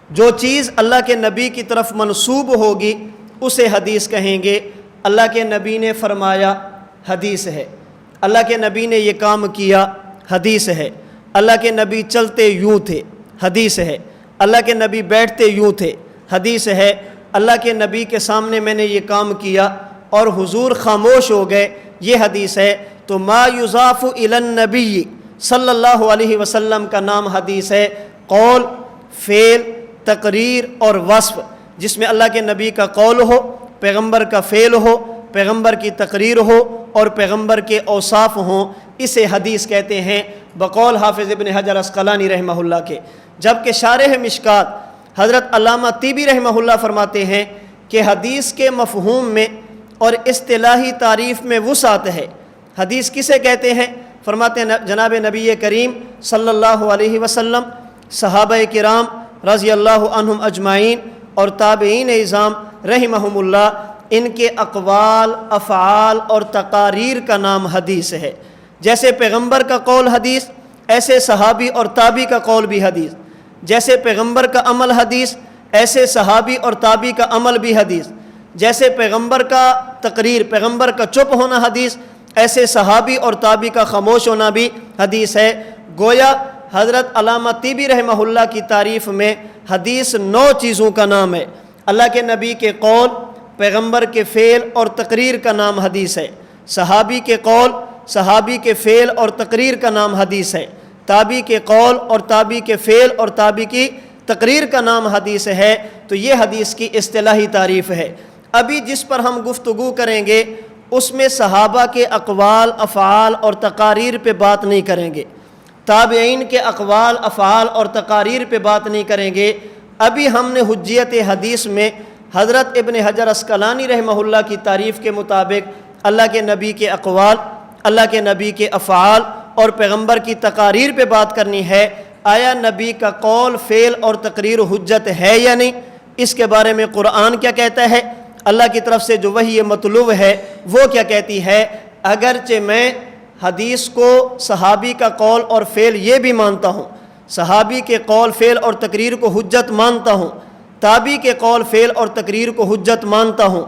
جو چیز اللہ کے نبی کی طرف منسوب ہوگی اسے حدیث کہیں گے۔ اللہ کے نبی نے فرمایا، حدیث ہے۔ اللہ کے نبی نے یہ کام کیا، حدیث ہے۔ اللہ کے نبی چلتے یوں تھے، حدیث ہے۔ اللہ کے نبی بیٹھتے یوں تھے، حدیث ہے۔ اللہ کے نبی کے سامنے میں نے یہ کام کیا اور حضور خاموش ہو گئے، یہ حدیث ہے۔ تو ما یضاف الی النبی صلی اللہ علیہ وسلم کا نام حدیث ہے۔ قول، فعل، تقریر اور وصف، جس میں اللہ کے نبی کا قول ہو، پیغمبر کا فعل ہو، پیغمبر کی تقریر ہو اور پیغمبر کے اوصاف ہوں، اسے حدیث کہتے ہیں بقول حافظ ابن حجر عسقلانی رحمہ اللہ کے۔ جبکہ شارح مشکات حضرت علامہ طیبی رحمہ اللہ فرماتے ہیں کہ حدیث کے مفہوم میں اور اصطلاحی تعریف میں وسعت ہے۔ حدیث کسے کہتے ہیں؟ فرماتے ہیں جناب نبی کریم صلی اللہ علیہ وسلم، صحابہ کرام رضی اللہ عنہم اجمعین اور تابعین اعظام رحمہم اللہ، ان کے اقوال، افعال اور تقاریر کا نام حدیث ہے۔ جیسے پیغمبر کا قول حدیث، ایسے صحابی اور تابعی کا قول بھی حدیث۔ جیسے پیغمبر کا عمل حدیث، ایسے صحابی اور تابعی کا عمل بھی حدیث، جیسے پیغمبر کا تقریر، پیغمبر کا چپ ہونا حدیث، ایسے صحابی اور تابعی کا خاموش ہونا بھی حدیث ہے۔ گویا حضرت علامہ طیبی رحمہ اللہ کی تعریف میں حدیث 9 چیزوں کا نام ہے۔ اللہ کے نبی کے قول، پیغمبر کے فعل اور تقریر کا نام حدیث ہے، صحابی کے قول، صحابی کے فعل اور تقریر کا نام حدیث ہے، تابعی کے قول اور تابعی کے فعل اور تابعی کی تقریر کا نام حدیث ہے۔ تو یہ حدیث کی اصطلاحی تعریف ہے۔ ابھی جس پر ہم گفتگو کریں گے اس میں صحابہ کے اقوال، افعال اور تقاریر پہ بات نہیں کریں گے، تابعین کے اقوال، افعال اور تقاریر پہ بات نہیں کریں گے۔ ابھی ہم نے حجیت حدیث میں حضرت ابن حجر عسقلانی رحمہ اللہ کی تعریف کے مطابق اللہ کے نبی کے اقوال، اللہ کے نبی کے افعال اور پیغمبر کی تقاریر پہ بات کرنی ہے۔ آیا نبی کا قول، فعل اور تقریر حجت ہے یا نہیں؟ اس کے بارے میں قرآن کیا کہتا ہے؟ اللہ کی طرف سے جو وحی مطلوب ہے وہ کیا کہتی ہے؟ اگرچہ میں حدیث کو صحابی کا قول اور فعل یہ بھی مانتا ہوں، صحابی کے قول، فعل اور تقریر کو حجت مانتا ہوں، تابعی کے قول، فعل اور تقریر کو حجت مانتا ہوں،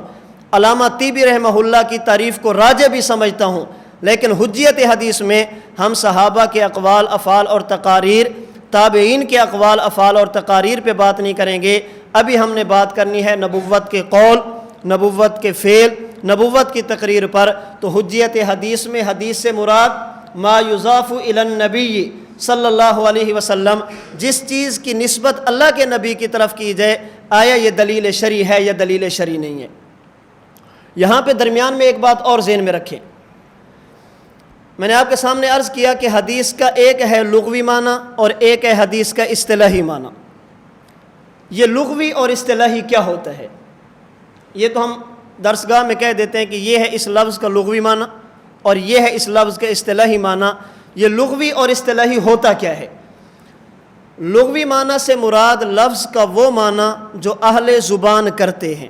علامہ طیبی رحمہ اللہ کی تعریف کو راجح بھی سمجھتا ہوں، لیکن حجیت حدیث میں ہم صحابہ کے اقوال، افعال اور تقاریر، تابعین کے اقوال، افعال اور تقاریر پہ بات نہیں کریں گے۔ ابھی ہم نے بات کرنی ہے نبوت کے قول، نبوت کے فعل، نبوت کی تقریر پر۔ تو حجیت حدیث میں حدیث سے مراد ما یضاف الی النبی صلی اللہ علیہ وسلم، جس چیز کی نسبت اللہ کے نبی کی طرف کی جائے، آیا یہ دلیل شرعی ہے یا دلیل شرعی نہیں ہے۔ یہاں پہ درمیان میں ایک بات اور ذہن میں رکھیں، میں نے آپ کے سامنے عرض کیا کہ حدیث کا ایک ہے لغوی معنی اور ایک ہے حدیث کا اصطلاحی معنی۔ یہ لغوی اور اصطلاحی کیا ہوتا ہے؟ یہ تو ہم درسگاہ میں کہہ دیتے ہیں کہ یہ ہے اس لفظ کا لغوی معنی اور یہ ہے اس لفظ کا اصطلاحی معنی۔ یہ لغوی اور اصطلاحی ہوتا کیا ہے؟ لغوی معنی سے مراد لفظ کا وہ معنی جو اہل زبان کرتے ہیں۔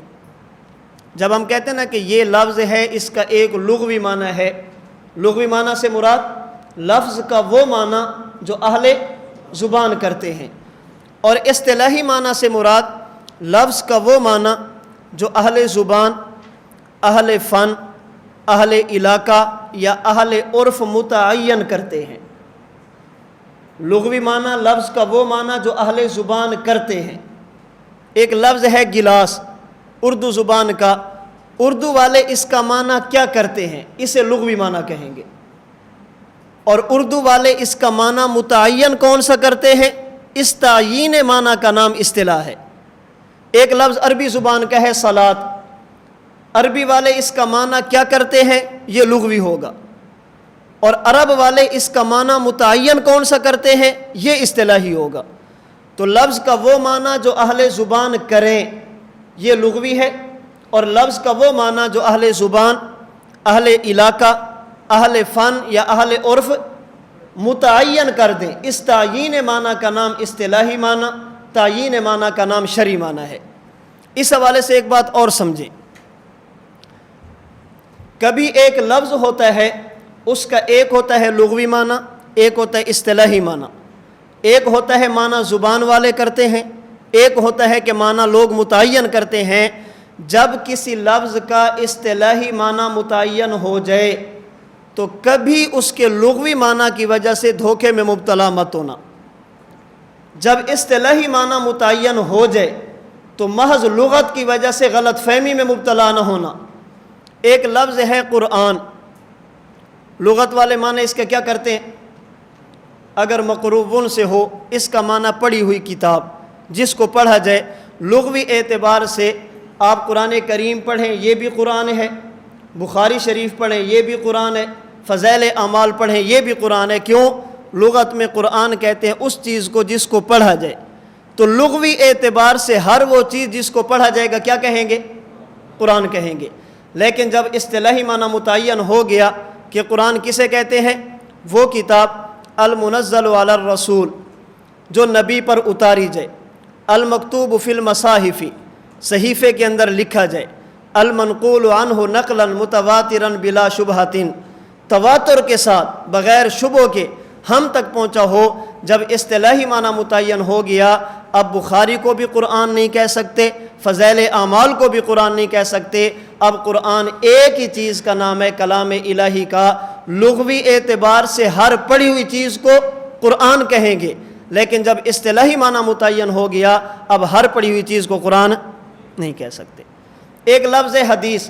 جب ہم کہتے ہیں نا کہ یہ لفظ ہے، اس کا ایک لغوی معنی ہے، لغوی معنی سے مراد لفظ کا وہ معنی جو اہل زبان کرتے ہیں، اور اصطلاحی معنی سے مراد لفظ کا وہ معنی جو اہل زبان، اہل فن، اہل علاقہ یا اہل عرف متعین کرتے ہیں۔ لغوی معنی لفظ کا وہ معنی جو اہل زبان کرتے ہیں۔ ایک لفظ ہے گلاس، اردو زبان کا، اردو والے اس کا معنی کیا کرتے ہیں؟ اسے لغوی معنی کہیں گے، اور اردو والے اس کا معنی متعین کون سا کرتے ہیں؟ اس تعیین معنی کا نام اصطلاح ہے۔ ایک لفظ عربی زبان کا ہے صلاۃ، عربی والے اس کا معنی کیا کرتے ہیں؟ یہ لغوی ہوگا، اور عرب والے اس کا معنی متعین کون سا کرتے ہیں؟ یہ اصطلاحی ہوگا۔ تو لفظ کا وہ معنی جو اہل زبان کریں یہ لغوی ہے، اور لفظ کا وہ معنی جو اہل زبان، اہل علاقہ، اہل فن یا اہل عرف متعین کر دیں، اس تعیین معنی کا نام اصطلاحی معنی، تعیین معنی کا نام شرعی معنی ہے۔ اس حوالے سے ایک بات اور سمجھیں، کبھی ایک لفظ ہوتا ہے، اس کا ایک ہوتا ہے لغوی معنی، ایک ہوتا ہے اصطلاحی معنی، ایک ہوتا ہے معنی زبان والے کرتے ہیں، ایک ہوتا ہے کہ معنی لوگ متعین کرتے ہیں۔ جب کسی لفظ کا اصطلاحی معنی متعین ہو جائے تو کبھی اس کے لغوی معنی کی وجہ سے دھوکے میں مبتلا مت ہونا۔ جب اصطلاحی معنی متعین ہو جائے تو محض لغت کی وجہ سے غلط فہمی میں مبتلا نہ ہونا۔ ایک لفظ ہے قرآن، لغت والے معنی اس کے کیا کرتے ہیں؟ اگر مقروبن سے ہو، اس کا معنی پڑھی ہوئی کتاب، جس کو پڑھا جائے۔ لغوی اعتبار سے آپ قرآن کریم پڑھیں یہ بھی قرآن ہے، بخاری شریف پڑھیں یہ بھی قرآن ہے، فضائل اعمال پڑھیں یہ بھی قرآن ہے۔ کیوں؟ لغت میں قرآن کہتے ہیں اس چیز کو جس کو پڑھا جائے۔ تو لغوی اعتبار سے ہر وہ چیز جس کو پڑھا جائے گا کیا کہیں گے؟ قرآن کہیں گے۔ لیکن جب اصطلاحی معنی متعین ہو گیا کہ قرآن کسے کہتے ہیں؟ وہ کتاب المنزل علی الرسول جو نبی پر اتاری جائے، المکتوب فی المصاحف صحیفے کے اندر لکھا جائے، المنقول عنہ نقلا متواترا بلا شبہۃ تواتر کے ساتھ بغیر شبہ کے ہم تک پہنچا ہو۔ جب اصطلاحی معنی متعین ہو گیا، اب بخاری کو بھی قرآن نہیں کہہ سکتے، فضائل اعمال کو بھی قرآن نہیں کہہ سکتے۔ اب قرآن ایک ہی چیز کا نام ہے، کلام الہی کا۔ لغوی اعتبار سے ہر پڑھی ہوئی چیز کو قرآن کہیں گے، لیکن جب اصطلاحی معنی متعین ہو گیا، اب ہر پڑھی ہوئی چیز کو قرآن نہیں کہہ سکتے۔ ایک لفظ ہے حدیث،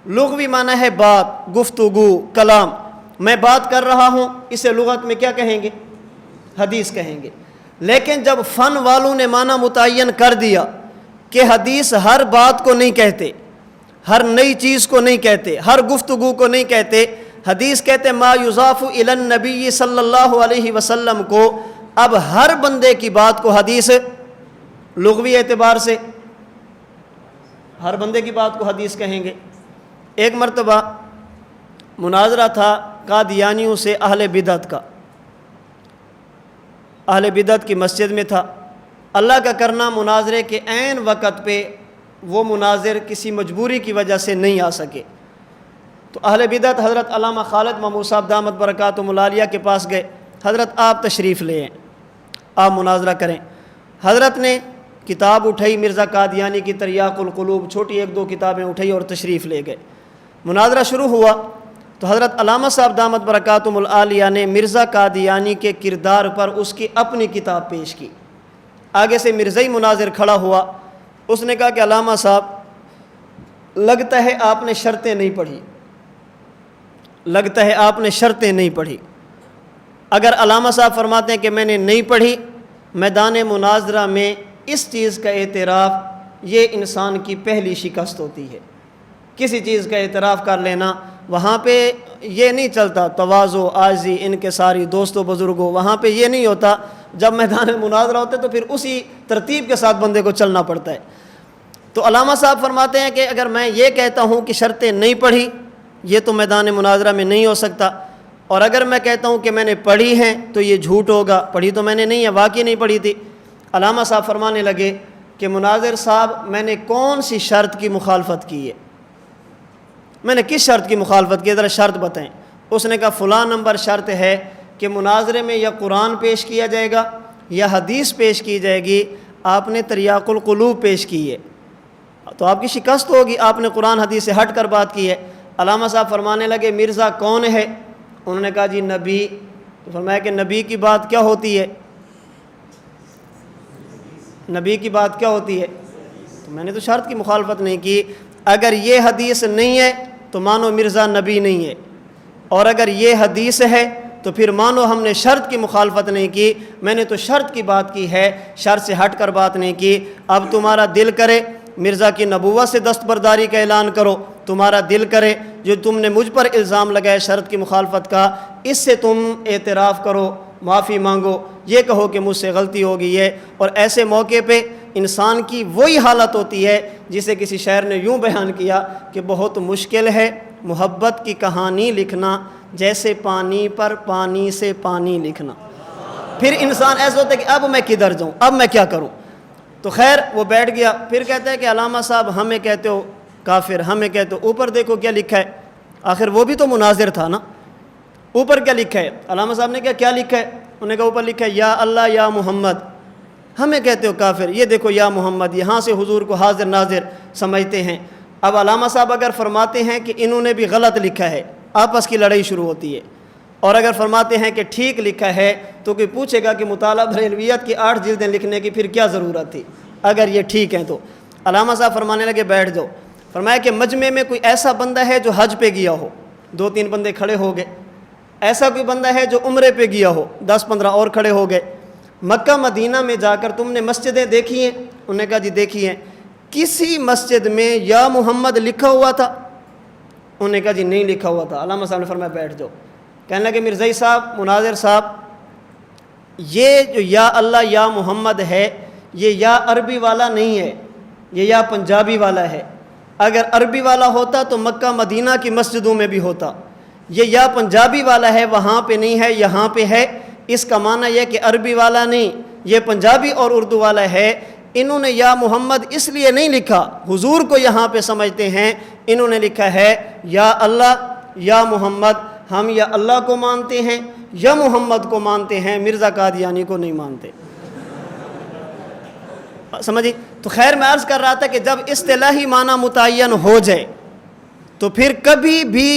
لغوی معنی ہے بات، گفتگو، کلام۔ میں بات کر رہا ہوں، اسے لغت میں کیا کہیں گے؟ حدیث کہیں گے۔ لیکن جب فن والوں نے معنی متعین کر دیا کہ حدیث ہر بات کو نہیں کہتے، ہر نئی چیز کو نہیں کہتے، ہر گفتگو کو نہیں کہتے، حدیث کہتے ما یضاف الی النبی صلی اللہ علیہ وسلم کو، اب ہر بندے کی بات کو حدیث، لغوی اعتبار سے ہر بندے کی بات کو حدیث کہیں گے۔ ایک مرتبہ مناظرہ تھا قادیانیوں سے اہل بدعت کا، اہل بدعت کی مسجد میں تھا۔ اللہ کا کرنا مناظرے کے عین وقت پہ وہ مناظر کسی مجبوری کی وجہ سے نہیں آ سکے، تو اہل بدعت حضرت علامہ خالد محمود صاحب دامت برکاتہم العالیہ کے پاس گئے، حضرت آپ تشریف لے آئیں، آپ مناظرہ کریں۔ حضرت نے کتاب اٹھائی، مرزا قادیانی کی تریاق القلوب، چھوٹی ایک دو کتابیں اٹھائی اور تشریف لے گئے۔ مناظرہ شروع ہوا تو حضرت علامہ صاحب دامت برکاتہم العالیہ نے مرزا قادیانی کے کردار پر اس کی اپنی کتاب پیش کی۔ آگے سے مرزائی مناظر کھڑا ہوا، اس نے کہا کہ علامہ صاحب لگتا ہے آپ نے شرطیں نہیں پڑھی، لگتا ہے آپ نے شرطیں نہیں پڑھی۔ اگر علامہ صاحب فرماتے ہیں کہ میں نے نہیں پڑھی، میدان مناظرہ میں اس چیز کا اعتراف یہ انسان کی پہلی شکست ہوتی ہے۔ کسی چیز کا اعتراف کر لینا، وہاں پہ یہ نہیں چلتا تواضع، عاجزی، انکساری، دوستوں بزرگوں، وہاں پہ یہ نہیں ہوتا۔ جب میدان مناظرہ ہوتے تو پھر اسی ترتیب کے ساتھ بندے کو چلنا پڑتا ہے۔ تو علامہ صاحب فرماتے ہیں کہ اگر میں یہ کہتا ہوں کہ شرطیں نہیں پڑھی، یہ تو میدان مناظرہ میں نہیں ہو سکتا، اور اگر میں کہتا ہوں کہ میں نے پڑھی ہیں تو یہ جھوٹ ہوگا، پڑھی تو میں نے نہیں ہے، واقعی نہیں پڑھی تھی۔ علامہ صاحب فرمانے لگے کہ مناظر صاحب میں نے کون سی شرط کی مخالفت کی ہے، میں نے کس شرط کی مخالفت کی، ذرا شرط بتائیں۔ اس نے کہا فلاں نمبر شرط ہے کہ مناظرے میں یا قرآن پیش کیا جائے گا یا حدیث پیش کی جائے گی، آپ نے تریاق القلوب پیش کی ہے تو آپ کی شکست ہوگی، آپ نے قرآن حدیث سے ہٹ کر بات کی ہے۔ علامہ صاحب فرمانے لگے مرزا کون ہے؟ انہوں نے کہا جی نبی۔ تو فرمایا کہ نبی کی بات کیا ہوتی ہے؟ نبی کی بات کیا ہوتی ہے؟ تو میں نے تو شرط کی مخالفت نہیں کی۔ اگر یہ حدیث نہیں ہے تو مانو مرزا نبی نہیں ہے، اور اگر یہ حدیث ہے تو پھر مانو ہم نے شرط کی مخالفت نہیں کی، میں نے تو شرط کی بات کی ہے، شرط سے ہٹ کر بات نہیں کی۔ اب تمہارا دل کرے مرزا کی نبوت سے دستبرداری کا اعلان کرو، تمہارا دل کرے جو تم نے مجھ پر الزام لگایا شرط کی مخالفت کا، اس سے تم اعتراف کرو، معافی مانگو، یہ کہو کہ مجھ سے غلطی ہو گئی ہے۔ اور ایسے موقع پہ انسان کی وہی حالت ہوتی ہے جسے کسی شاعر نے یوں بیان کیا کہ بہت مشکل ہے محبت کی کہانی لکھنا، جیسے پانی پر پانی سے پانی لکھنا۔ پھر انسان ایسا ہوتا ہے کہ اب میں کدھر جاؤں، اب میں کیا کروں؟ تو خیر وہ بیٹھ گیا، پھر کہتا ہے کہ علامہ صاحب ہمیں کہتے ہو کافر، ہمیں کہتے ہو، اوپر دیکھو کیا لکھا ہے۔ آخر وہ بھی تو مناظر تھا نا، اوپر کیا لکھا ہے؟ علامہ صاحب نے کہا کیا لکھا ہے؟ انہوں نے کہا اوپر لکھا ہے یا اللہ یا محمد، ہمیں کہتے ہو کافر، یہ دیکھو یا محمد، یہاں سے حضور کو حاضر ناظر سمجھتے ہیں۔ اب علامہ صاحب اگر فرماتے ہیں کہ انہوں نے بھی غلط لکھا ہے، آپس کی لڑائی شروع ہوتی ہے، اور اگر فرماتے ہیں کہ ٹھیک لکھا ہے تو کوئی پوچھے گا کہ مطالعہ بریلویت کی 8 جلدیں لکھنے کی پھر کیا ضرورت تھی اگر یہ ٹھیک ہیں تو۔ علامہ صاحب فرمانے لگے بیٹھ جاؤ۔ فرمایا کہ مجمع میں کوئی ایسا بندہ ہے جو حج پہ گیا ہو، 2-3 بندے کھڑے ہو گئے۔ ایسا کوئی بندہ ہے جو عمرے پہ گیا ہو، 10-15 اور کھڑے ہو گئے۔ مکہ مدینہ میں جا کر تم نے مسجدیں دیکھی ہیں؟ انہوں نے کہا جی دیکھی ہیں۔ کسی مسجد میں یا محمد لکھا ہوا تھا؟ انہوں نے کہا جی نہیں لکھا ہوا تھا۔ علامہ صاحب نے فرمایا بیٹھ جاؤ۔ کہنے لگے مرزائی صاحب، مناظر صاحب، یہ جو یا اللہ یا محمد ہے یہ یا عربی والا نہیں ہے، یہ یا پنجابی والا ہے۔ اگر عربی والا ہوتا تو مکہ مدینہ کی مسجدوں میں بھی ہوتا، یہ یا پنجابی والا ہے، وہاں پہ نہیں ہے، یہاں پہ ہے۔ اس کا معنی یہ کہ عربی والا نہیں، یہ پنجابی اور اردو والا ہے۔ انہوں نے یا محمد اس لیے نہیں لکھا، حضور کو یہاں پہ سمجھتے ہیں، انہوں نے لکھا ہے یا اللہ یا محمد۔ ہم یا اللہ کو مانتے ہیں یا محمد کو مانتے ہیں، مرزا قادیانی کو نہیں مانتے۔ سمجھی؟ تو خیر میں عرض کر رہا تھا کہ جب اصطلاحی معنی متعین ہو جائے تو پھر کبھی بھی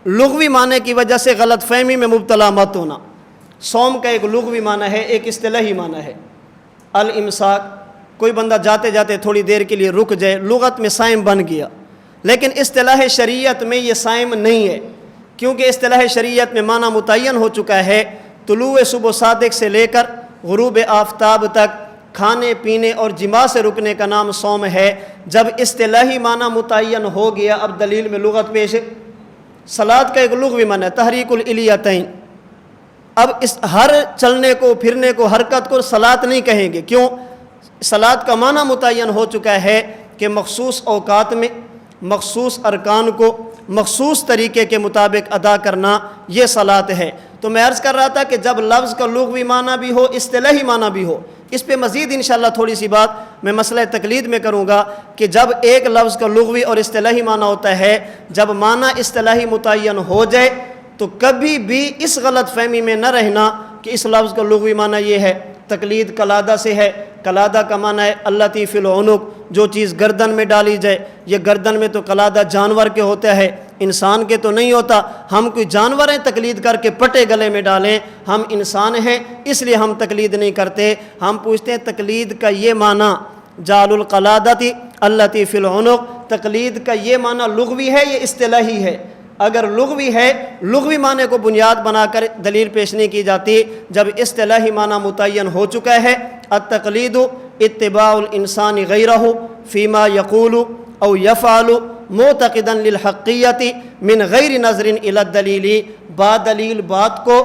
لغوی معنی کی وجہ سے غلط فہمی میں مبتلا مت ہونا۔ صوم کا ایک لغوی معنی ہے، ایک اصطلاحی معنی ہے۔ الامساک، کوئی بندہ جاتے جاتے تھوڑی دیر کے لیے رک جائے، لغت میں صائم بن گیا، لیکن اصطلاح شریعت میں یہ صائم نہیں ہے، کیونکہ اصطلاح شریعت میں معنی متعین ہو چکا ہے۔ طلوع صبح صادق سے لے کر غروب آفتاب تک کھانے پینے اور جماع سے رکنے کا نام صوم ہے۔ جب اصطلاحی معنی متعین ہو گیا، اب دلیل میں لغت پیش ہے۔ صلاۃ کا ایک لغوی معنی ہے تحریک الالیتین، اب اس ہر چلنے کو پھرنے کو حرکت کو صلاۃ نہیں کہیں گے، کیوں؟ صلاۃ کا معنی متعین ہو چکا ہے کہ مخصوص اوقات میں مخصوص ارکان کو مخصوص طریقے کے مطابق ادا کرنا، یہ صلاۃ ہے۔ تو میں عرض کر رہا تھا کہ جب لفظ کا لغوی معنی بھی ہو، اصطلاحی معنی بھی ہو، اس پہ مزید انشاءاللہ تھوڑی سی بات میں مسئلہ تقلید میں کروں گا کہ جب ایک لفظ کا لغوی اور اصطلاحی معنی ہوتا ہے، جب معنی اصطلاحی متعین ہو جائے تو کبھی بھی اس غلط فہمی میں نہ رہنا کہ اس لفظ کا لغوی معنی یہ ہے۔ تقلید قلادہ سے ہے، قلادہ کا معنی ہے التی فی العنق، جو چیز گردن میں ڈالی جائے۔ یہ گردن میں تو قلادہ جانور کے ہوتا ہے، انسان کے تو نہیں ہوتا۔ ہم کوئی جانور ہیں تقلید کر کے پٹے گلے میں ڈالیں؟ ہم انسان ہیں، اس لیے ہم تقلید نہیں کرتے۔ ہم پوچھتے ہیں تقلید کا یہ معنی جعل القلادۃ التی فی العنق، تقلید کا یہ معنی لغوی ہے یہ اصطلاحی ہے؟ اگر لغوی ہے، لغوی معنی کو بنیاد بنا کر دلیل پیش نہیں کی جاتی۔ جب اصطلاحی معنی متعین ہو چکا ہے، التقلید اتباع الانسان غیرہ فیما یقول او یفعل معتقدا للحقیت من غیر نظر الی الدلیل، با دلیل بات کو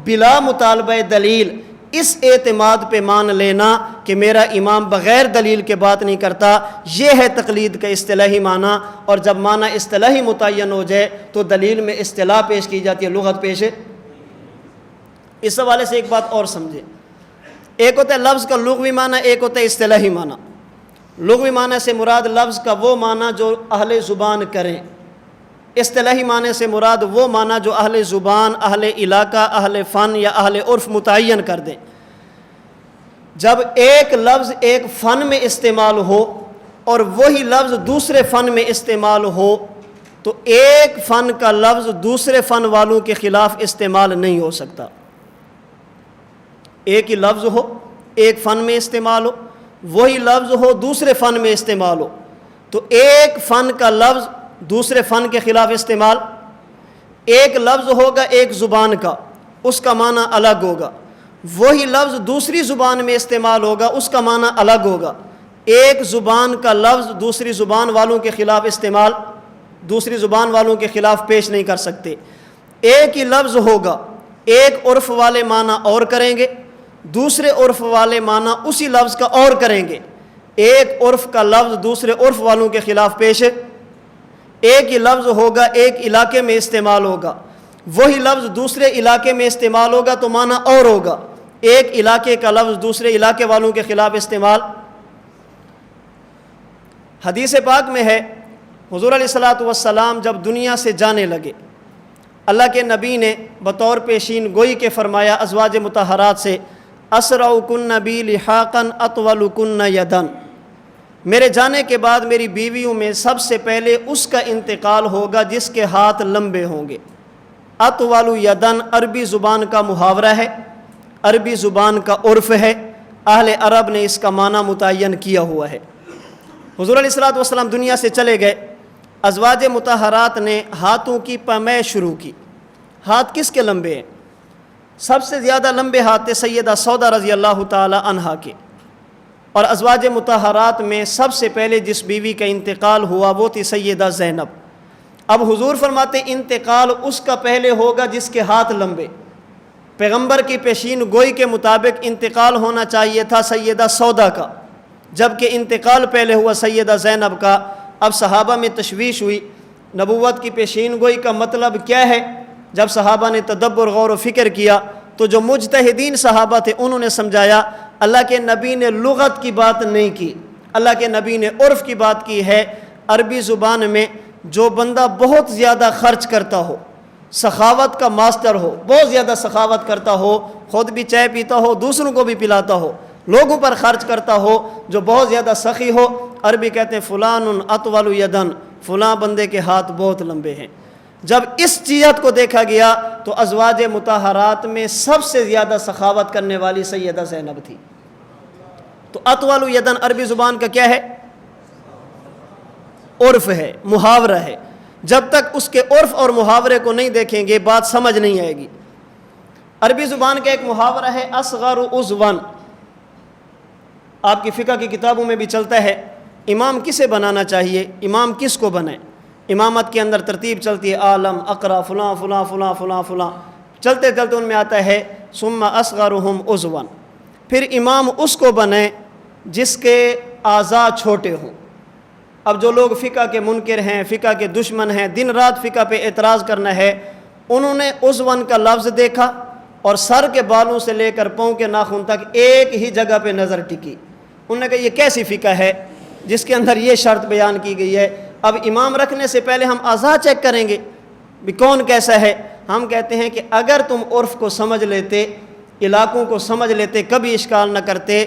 بلا مطالبہ دلیل اس اعتماد پہ مان لینا کہ میرا امام بغیر دلیل کے بات نہیں کرتا، یہ ہے تقلید کا اصطلاحی معنی۔ اور جب معنی اصطلاحی متعین ہو جائے تو دلیل میں اصطلاح پیش کی جاتی ہے، لغت پیش ہے۔ اس حوالے سے ایک بات اور سمجھے، ایک ہوتا ہے لفظ کا لغوی معنی، ایک ہوتا ہے اصطلاحی معنی۔ لغوی معنی سے مراد لفظ کا وہ معنی جو اہل زبان کریں، اصطلاحی معنی سے مراد وہ معنی جو اہل زبان، اہل علاقہ، اہل فن یا اہل عرف متعین کر دیں۔ جب ایک لفظ ایک فن میں استعمال ہو اور وہی لفظ دوسرے فن میں استعمال ہو تو ایک فن کا لفظ دوسرے فن والوں کے خلاف استعمال نہیں ہو سکتا۔ ایک ہی لفظ ہو، ایک فن میں استعمال ہو، وہی لفظ ہو دوسرے فن میں استعمال ہو، تو ایک فن کا لفظ دوسرے فن کے خلاف استعمال، ایک لفظ ہوگا ایک زبان کا، اس کا معنی الگ ہوگا، وہی لفظ دوسری زبان میں استعمال ہوگا، اس کا معنی الگ ہوگا۔ ایک زبان کا لفظ دوسری زبان والوں کے خلاف استعمال، دوسری زبان والوں کے خلاف پیش نہیں کر سکتے۔ ایک ہی لفظ ہوگا، ایک عرف والے معنی اور کریں گے، دوسرے عرف والے معنی اسی لفظ کا اور کریں گے۔ ایک عرف کا لفظ دوسرے عرف والوں کے خلاف پیش ہے۔ ایک ہی لفظ ہوگا ایک علاقے میں استعمال ہوگا، وہی لفظ دوسرے علاقے میں استعمال ہوگا تو معنی اور ہوگا۔ ایک علاقے کا لفظ دوسرے علاقے والوں کے خلاف استعمال۔ حدیث پاک میں ہے حضور علیہ الصلوۃ والسلام جب دنیا سے جانے لگے، اللہ کے نبی نے بطور پیشین گوئی کے فرمایا ازواج مطہرات سے، اسرعکن بی لحاقا اطولکن یدن، میرے جانے کے بعد میری بیویوں میں سب سے پہلے اس کا انتقال ہوگا جس کے ہاتھ لمبے ہوں گے۔ اطول یدن عربی زبان کا محاورہ ہے، عربی زبان کا عرف ہے، اہل عرب نے اس کا معنی متعین کیا ہوا ہے۔ حضور علیہ الصلوۃ والسلام دنیا سے چلے گئے، ازواج مطہرات نے ہاتھوں کی پیمائش شروع کی۔ ہاتھ کس کے لمبے ہیں؟ سب سے زیادہ لمبے ہاتھ تھے سیدہ سودا رضی اللہ تعالی عنہا کے، اور ازواج مطہرات میں سب سے پہلے جس بیوی کا انتقال ہوا وہ تھی سیدہ زینب۔ اب حضور فرماتے انتقال اس کا پہلے ہوگا جس کے ہاتھ لمبے۔ پیغمبر کی پیشین گوئی کے مطابق انتقال ہونا چاہیے تھا سیدہ سودا کا، جبکہ انتقال پہلے ہوا سیدہ زینب کا۔ اب صحابہ میں تشویش ہوئی، نبوت کی پیشین گوئی کا مطلب کیا ہے؟ جب صحابہ نے تدبر غور و فکر کیا تو جو مجتہدین صحابہ تھے انہوں نے سمجھایا اللہ کے نبی نے لغت کی بات نہیں کی، اللہ کے نبی نے عرف کی بات کی ہے۔ عربی زبان میں جو بندہ بہت زیادہ خرچ کرتا ہو، سخاوت کا ماسٹر ہو، بہت زیادہ سخاوت کرتا ہو، خود بھی چائے پیتا ہو دوسروں کو بھی پلاتا ہو، لوگوں پر خرچ کرتا ہو جو بہت زیادہ سخی ہو. عربی کہتے ہیں فلان اطول یدن، فلاں بندے کے ہاتھ بہت لمبے ہیں. جب اس چیز کو دیکھا گیا تو ازواج مطہرات میں سب سے زیادہ سخاوت کرنے والی سیدہ زینب تھی. تو اطول یدن عربی زبان کا کیا ہے؟ عرف ہے، محاورہ ہے. جب تک اس کے عرف اور محاورے کو نہیں دیکھیں گے بات سمجھ نہیں آئے گی. عربی زبان کا ایک محاورہ ہے اصغر عضواً، آپ کی فقہ کی کتابوں میں بھی چلتا ہے. امام کسے بنانا چاہیے، امام کس کو بنائے؟ امامت کے اندر ترتیب چلتی ہے عالم، اقرا، فلاں فلاں فلاں فلاں فلاں، چلتے چلتے ان میں آتا ہے ثم اصغرہم عضواً. پھر امام اس کو بنائے جس کے اعضاء چھوٹے ہوں. اب جو لوگ فقہ کے منکر ہیں، فقہ کے دشمن ہیں، دن رات فقہ پہ اعتراض کرنا ہے، انہوں نے عضواً کا لفظ دیکھا اور سر کے بالوں سے لے کر پاؤں کے ناخن تک ایک ہی جگہ پہ نظر ٹکی. انہوں نے کہا یہ کیسی فقہ ہے جس کے اندر یہ شرط بیان کی گئی ہے؟ اب امام رکھنے سے پہلے ہم اعضاء چیک کریں گے بھی کون کیسا ہے. ہم کہتے ہیں کہ اگر تم عرف کو سمجھ لیتے، علاقوں کو سمجھ لیتے، کبھی اشکال نہ کرتے.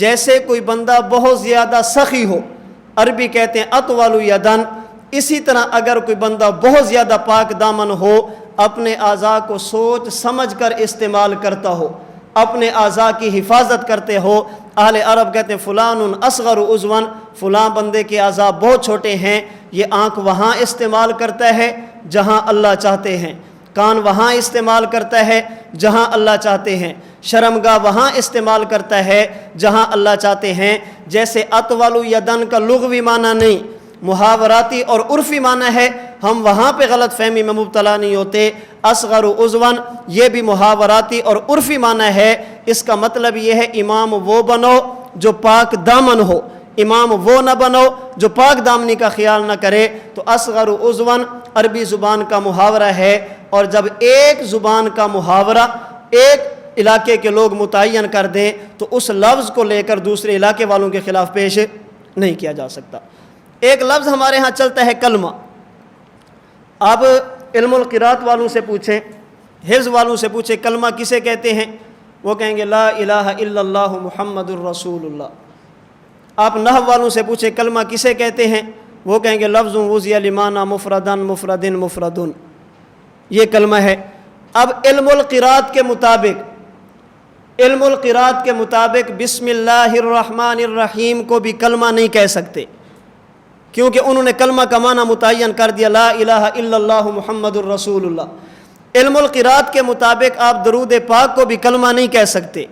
جیسے کوئی بندہ بہت زیادہ سخی ہو، عربی کہتے ہیں اطول یدن، اسی طرح اگر کوئی بندہ بہت زیادہ پاک دامن ہو، اپنے اعضاء کو سوچ سمجھ کر استعمال کرتا ہو، اپنے اعضاء کی حفاظت کرتے ہو. اہل عرب کہتے ہیں فلان اصغر عضواً، فلاں بندے کے اعضاء بہت چھوٹے ہیں. یہ آنکھ وہاں استعمال کرتا ہے جہاں اللہ چاہتے ہیں، کان وہاں استعمال کرتا ہے جہاں اللہ چاہتے ہیں، شرمگاہ وہاں استعمال کرتا ہے جہاں اللہ چاہتے ہیں. جیسے اطول یدن کا لغوی معنی نہیں، محاوراتی اور عرفی معنی ہے، ہم وہاں پہ غلط فہمی میں مبتلا نہیں ہوتے. اصغر عضواً یہ بھی محاوراتی اور عرفی معنی ہے. اس کا مطلب یہ ہے امام وہ بنو جو پاک دامن ہو، امام وہ نہ بنو جو پاک دامنی کا خیال نہ کرے. تو اصغر عضواً عربی زبان کا محاورہ ہے. اور جب ایک زبان کا محاورہ ایک علاقے کے لوگ متعین کر دیں تو اس لفظ کو لے کر دوسرے علاقے والوں کے خلاف پیش نہیں کیا جا سکتا. ایک لفظ ہمارے ہاں چلتا ہے کلمہ. اب علم القراءت والوں سے پوچھیں، حفظ والوں سے پوچھیں کلمہ کسے کہتے ہیں، وہ کہیں گے لا الہ الا اللہ محمد الرسول اللہ. آپ نحو والوں سے پوچھیں کلمہ کسے کہتے ہیں، وہ کہیں گے لفظ وضع لمعنی مفردن مفردن مفردن، یہ کلمہ ہے. اب علم القراءت کے مطابق بسم اللہ الرحمن الرحیم کو بھی کلمہ نہیں کہہ سکتے، کیونکہ انہوں نے کلمہ کا معنی متعین کر دیا لا الہ الا اللہ محمد الرسول اللہ. علم القراءت کے مطابق آپ درود پاک کو بھی کلمہ نہیں کہہ سکتے،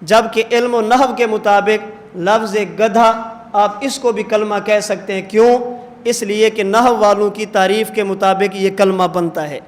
جبکہ علم و نحو کے مطابق لفظ گدھا آپ اس کو بھی کلمہ کہہ سکتے ہیں. کیوں؟ اس لیے کہ نحو والوں کی تعریف کے مطابق یہ کلمہ بنتا ہے.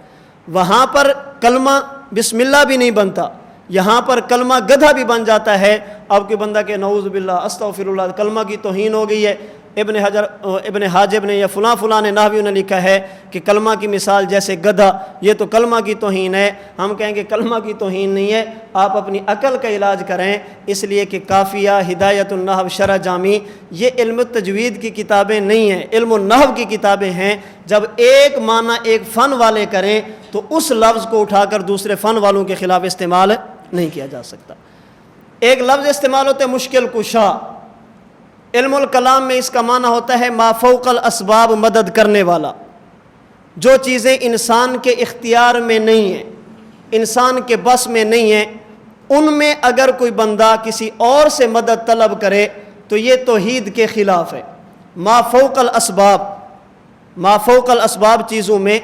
وہاں پر کلمہ بسم اللہ بھی نہیں بنتا، یہاں پر کلمہ گدھا بھی بن جاتا ہے. اب کوئی بندہ کہ نعوذ باللہ استغفر اللہ، کلمہ کی توہین ہو گئی ہے. ابن حاجب نے یا فلاں نے نحویوں نے لکھا ہے کہ کلمہ کی مثال جیسے گدھا، یہ تو کلمہ کی توہین ہے. ہم کہیں گے کلمہ کی توہین نہیں ہے، آپ اپنی عقل کا علاج کریں. اس لیے کہ کافیہ، ہدایت النحو، شرح جامی یہ علم تجوید کی کتابیں نہیں ہیں، علم النحو کی کتابیں ہیں. جب ایک معنی ایک فن والے کریں تو اس لفظ کو اٹھا کر دوسرے فن والوں کے خلاف استعمال نہیں کیا جا سکتا. ایک لفظ استعمال ہوتا ہے مشکل کشا. علم الکلام میں اس کا معنی ہوتا ہے ما فوق الاسباب، مدد کرنے والا. جو چیزیں انسان کے اختیار میں نہیں ہیں، انسان کے بس میں نہیں ہیں، ان میں اگر کوئی بندہ کسی اور سے مدد طلب کرے تو یہ توحید کے خلاف ہے. ما فوق الاسباب، ما فوق الاسباب چیزوں میں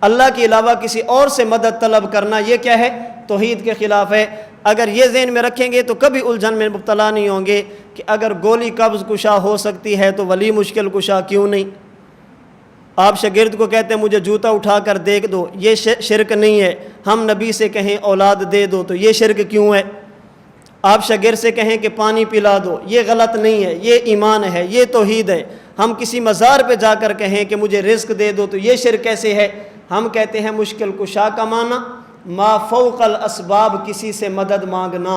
اللہ کے علاوہ کسی اور سے مدد طلب کرنا یہ کیا ہے؟ توحید کے خلاف ہے. اگر یہ ذہن میں رکھیں گے تو کبھی الجھن میں مبتلا نہیں ہوں گے کہ اگر گولی قبض کشا ہو سکتی ہے تو ولی مشکل کشا کیوں نہیں. آپ شاگرد کو کہتے ہیں مجھے جوتا اٹھا کر دیکھ دو، یہ شرک نہیں ہے. ہم نبی سے کہیں اولاد دے دو تو یہ شرک کیوں ہے. آپ شاگرد سے کہیں کہ پانی پلا دو، یہ غلط نہیں ہے، یہ ایمان ہے، یہ توحید ہے. ہم کسی مزار پہ جا کر کہیں کہ مجھے رزق دے دو تو یہ شرک کیسے ہے. ہم کہتے ہیں مشکل کشا کا معنی ما فوق الاسباب، کسی سے مدد مانگنا.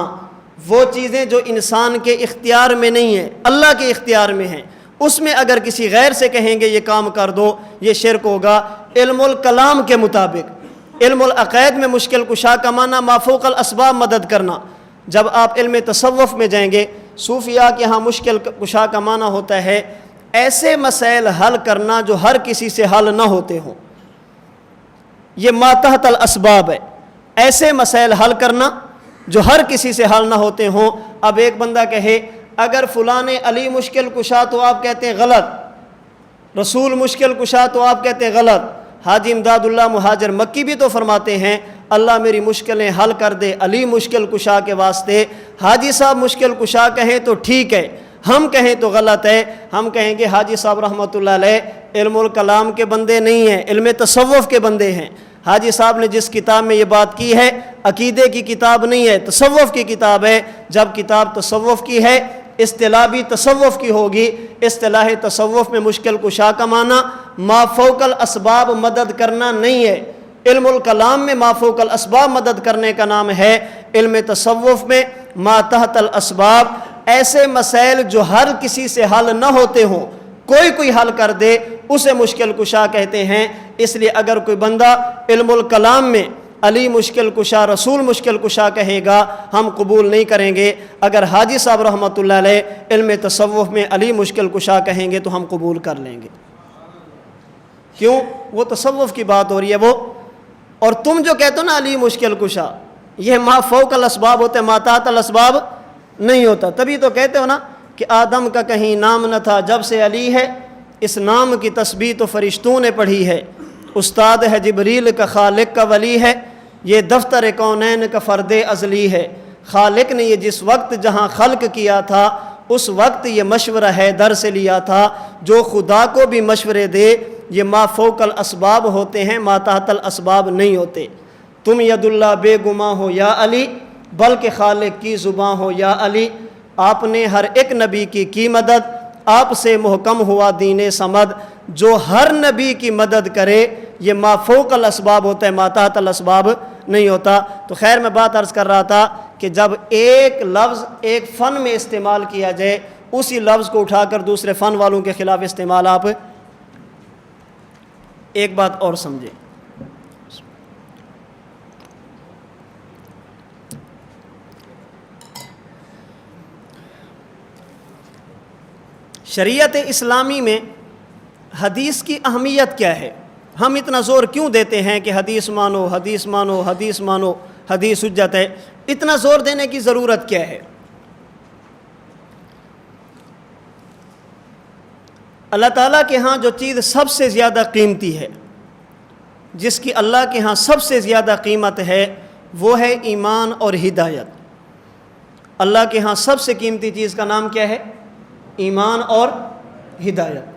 وہ چیزیں جو انسان کے اختیار میں نہیں ہیں، اللہ کے اختیار میں ہیں، اس میں اگر کسی غیر سے کہیں گے یہ کام کر دو یہ شرک ہوگا. علم الکلام کے مطابق علم العقائد میں مشکل کشا کا معنی ما فوق الاسباب، مدد کرنا. جب آپ علم تصوف میں جائیں گے صوفیاء کے ہاں مشکل کشا کا معنی ہوتا ہے ایسے مسائل حل کرنا جو ہر کسی سے حل نہ ہوتے ہوں، یہ ما تحت الاسباب ہے، ایسے مسائل حل کرنا جو ہر کسی سے حل نہ ہوتے ہوں۔ اب ایک بندہ کہے اگر فلاں علی مشکل کشا تو آپ کہتے ہیں غلط، رسول مشکل کشا تو آپ کہتے ہیں غلط۔ حاجی امداد اللہ مہاجر مکی بھی تو فرماتے ہیں اللہ میری مشکلیں حل کر دے علی مشکل کشا کے واسطے۔ حاجی صاحب مشکل کشا کہیں تو ٹھیک ہے، ہم کہیں تو غلط ہے۔ ہم کہیں گے حاجی صاحب رحمۃ اللہ علیہ علم الکلام کے بندے نہیں ہیں، علم تصوف کے بندے ہیں۔ حاجی صاحب نے جس کتاب میں یہ بات کی ہے عقیدے کی کتاب نہیں ہے، تصوف کی کتاب ہے۔ جب کتاب تصوف کی ہے اصطلاح بھی تصوف کی ہوگی۔ اصطلاح تصوف میں مشکل کشا کا معنی ما فوق الاسباب مدد کرنا نہیں ہے، علم الکلام میں ما فوق الاسباب مدد کرنے کا نام ہے، علم تصوف میں ما تحت الاسباب، ایسے مسائل جو ہر کسی سے حل نہ ہوتے ہوں کوئی حل کر دے اسے مشکل کشا کہتے ہیں۔ اس لیے اگر کوئی بندہ علم الکلام میں علی مشکل کشا رسول مشکل کشا کہے گا ہم قبول نہیں کریں گے، اگر حاجی صاحب رحمۃ اللہ علیہ علم تصوف میں علی مشکل کشا کہیں گے تو ہم قبول کر لیں گے۔ کیوں؟ وہ تصوف کی بات ہو رہی ہے وہ، اور تم جو کہتے ہو نا علی مشکل کشا، یہ ما فوق الاسباب ہوتے ما تحت الاسباب نہیں ہوتا۔ تبھی تو کہتے ہو نا کہ آدم کا کہیں نام نہ تھا جب سے علی ہے، اس نام کی تسبیح تو فرشتوں نے پڑھی ہے، استاد ہے جبریل کا خالق کا ولی ہے، یہ دفتر کونین کا فرد ازلی ہے۔ خالق نے یہ جس وقت جہاں خلق کیا تھا اس وقت یہ مشورہ حیدر سے لیا تھا، جو خدا کو بھی مشورے دے یہ ما فوق الاسباب ہوتے ہیں، ما تحت الاسباب نہیں ہوتے۔ تم ید اللہ بے گماں ہو یا علی، بلکہ خالق کی زباں ہو یا علی۔ آپ نے ہر ایک نبی کی مدد، آپ سے محکم ہوا دین سمد، جو ہر نبی کی مدد کرے یہ ما فوق الاسباب ہوتا ہے، ما تحت الاسباب نہیں ہوتا۔ تو خیر میں بات عرض کر رہا تھا کہ جب ایک لفظ ایک فن میں استعمال کیا جائے اسی لفظ کو اٹھا کر دوسرے فن والوں کے خلاف استعمال، آپ ایک بات اور سمجھیں، شریعت اسلامی میں حدیث کی اہمیت کیا ہے؟ ہم اتنا زور کیوں دیتے ہیں کہ حدیث مانو حدیث مانو حدیث مانو، حدیث حجت ہے؟ اتنا زور دینے کی ضرورت کیا ہے؟ اللہ تعالیٰ کے ہاں جو چیز سب سے زیادہ قیمتی ہے، جس کی اللہ کے ہاں سب سے زیادہ قیمت ہے، وہ ہے ایمان اور ہدایت۔ اللہ کے ہاں سب سے قیمتی چیز کا نام کیا ہے؟ ایمان اور ہدایت۔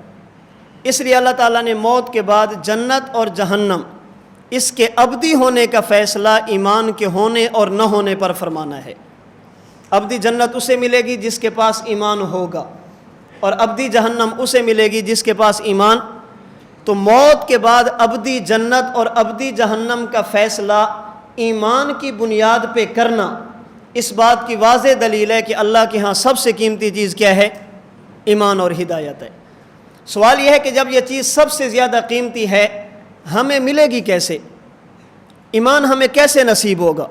اس لیے اللہ تعالیٰ نے موت کے بعد جنت اور جہنم اس کے ابدی ہونے کا فیصلہ ایمان کے ہونے اور نہ ہونے پر فرمانا ہے۔ ابدی جنت اسے ملے گی جس کے پاس ایمان ہوگا، اور ابدی جہنم اسے ملے گی جس کے پاس ایمان۔ تو موت کے بعد ابدی جنت اور ابدی جہنم کا فیصلہ ایمان کی بنیاد پہ کرنا اس بات کی واضح دلیل ہے کہ اللہ کے ہاں سب سے قیمتی چیز کیا ہے؟ ایمان اور ہدایت ہے۔ سوال یہ ہے کہ جب یہ چیز سب سے زیادہ قیمتی ہے ہمیں ملے گی کیسے؟ ایمان ہمیں کیسے نصیب ہوگا؟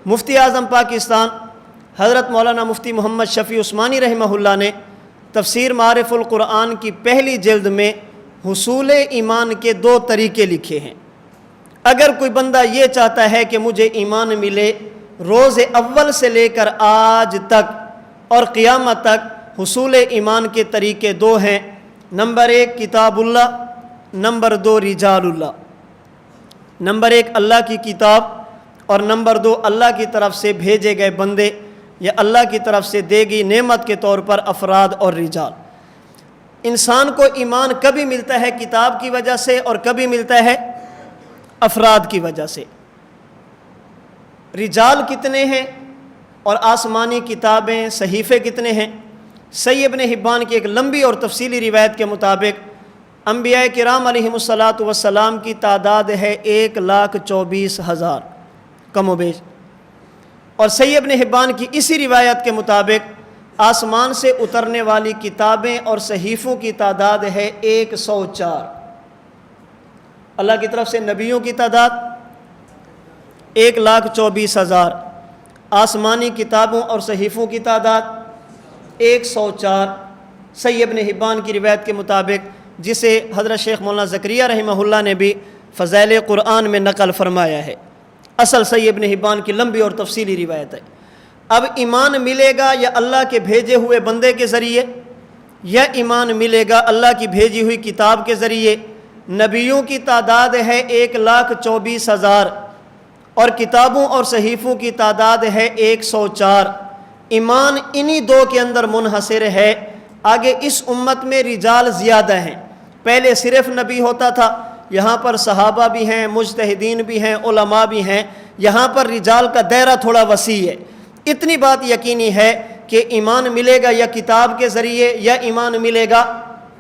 مفتی اعظم پاکستان حضرت مولانا مفتی محمد شفیع عثمانی رحمہ اللہ نے تفسیر معارف القرآن کی پہلی جلد میں حصول ایمان کے 2 طریقے لکھے ہیں۔ اگر کوئی بندہ یہ چاہتا ہے کہ مجھے ایمان ملے، روز اول سے لے کر آج تک اور قیامت تک حصول ایمان کے طریقے 2 ہیں۔ نمبر 1 کتاب اللہ، نمبر 2 رجال اللہ۔ نمبر 1 اللہ کی کتاب، اور نمبر 2 اللہ کی طرف سے بھیجے گئے بندے یا اللہ کی طرف سے دی گئی نعمت کے طور پر افراد اور رجال۔ انسان کو ایمان کبھی ملتا ہے کتاب کی وجہ سے اور کبھی ملتا ہے افراد کی وجہ سے۔ رجال کتنے ہیں اور آسمانی کتابیں صحیفے کتنے ہیں؟ صحیح ابن حبان کی ایک لمبی اور تفصیلی روایت کے مطابق انبیاء کرام علیہم الصلاۃ والسلام کی تعداد ہے 1,24,000 کم و بیش، اور صحیح ابن حبان کی اسی روایت کے مطابق آسمان سے اترنے والی کتابیں اور صحیفوں کی تعداد ہے 104۔ اللہ کی طرف سے نبیوں کی تعداد 1,24,000، آسمانی کتابوں اور صحیفوں کی تعداد 104 صحیح ابن حبان کی روایت کے مطابق، جسے حضرت شیخ مولانا زکریہ رحمہ اللہ نے بھی فضائل قرآن میں نقل فرمایا ہے۔ اصل صحیح ابن حبان کی لمبی اور تفصیلی روایت ہے۔ اب ایمان ملے گا یا اللہ کے بھیجے ہوئے بندے کے ذریعے، یا ایمان ملے گا اللہ کی بھیجی ہوئی کتاب کے ذریعے؟ نبیوں کی تعداد ہے 1,24,000 اور کتابوں اور صحیفوں کی تعداد ہے 104۔ ایمان انہی دو کے اندر منحصر ہے۔ آگے اس امت میں رجال زیادہ ہیں۔ پہلے صرف نبی ہوتا تھا، یہاں پر صحابہ بھی ہیں، مجتہدین بھی ہیں، علماء بھی ہیں، یہاں پر رجال کا دائرہ تھوڑا وسیع ہے۔ اتنی بات یقینی ہے کہ ایمان ملے گا یا کتاب کے ذریعے یا ایمان ملے گا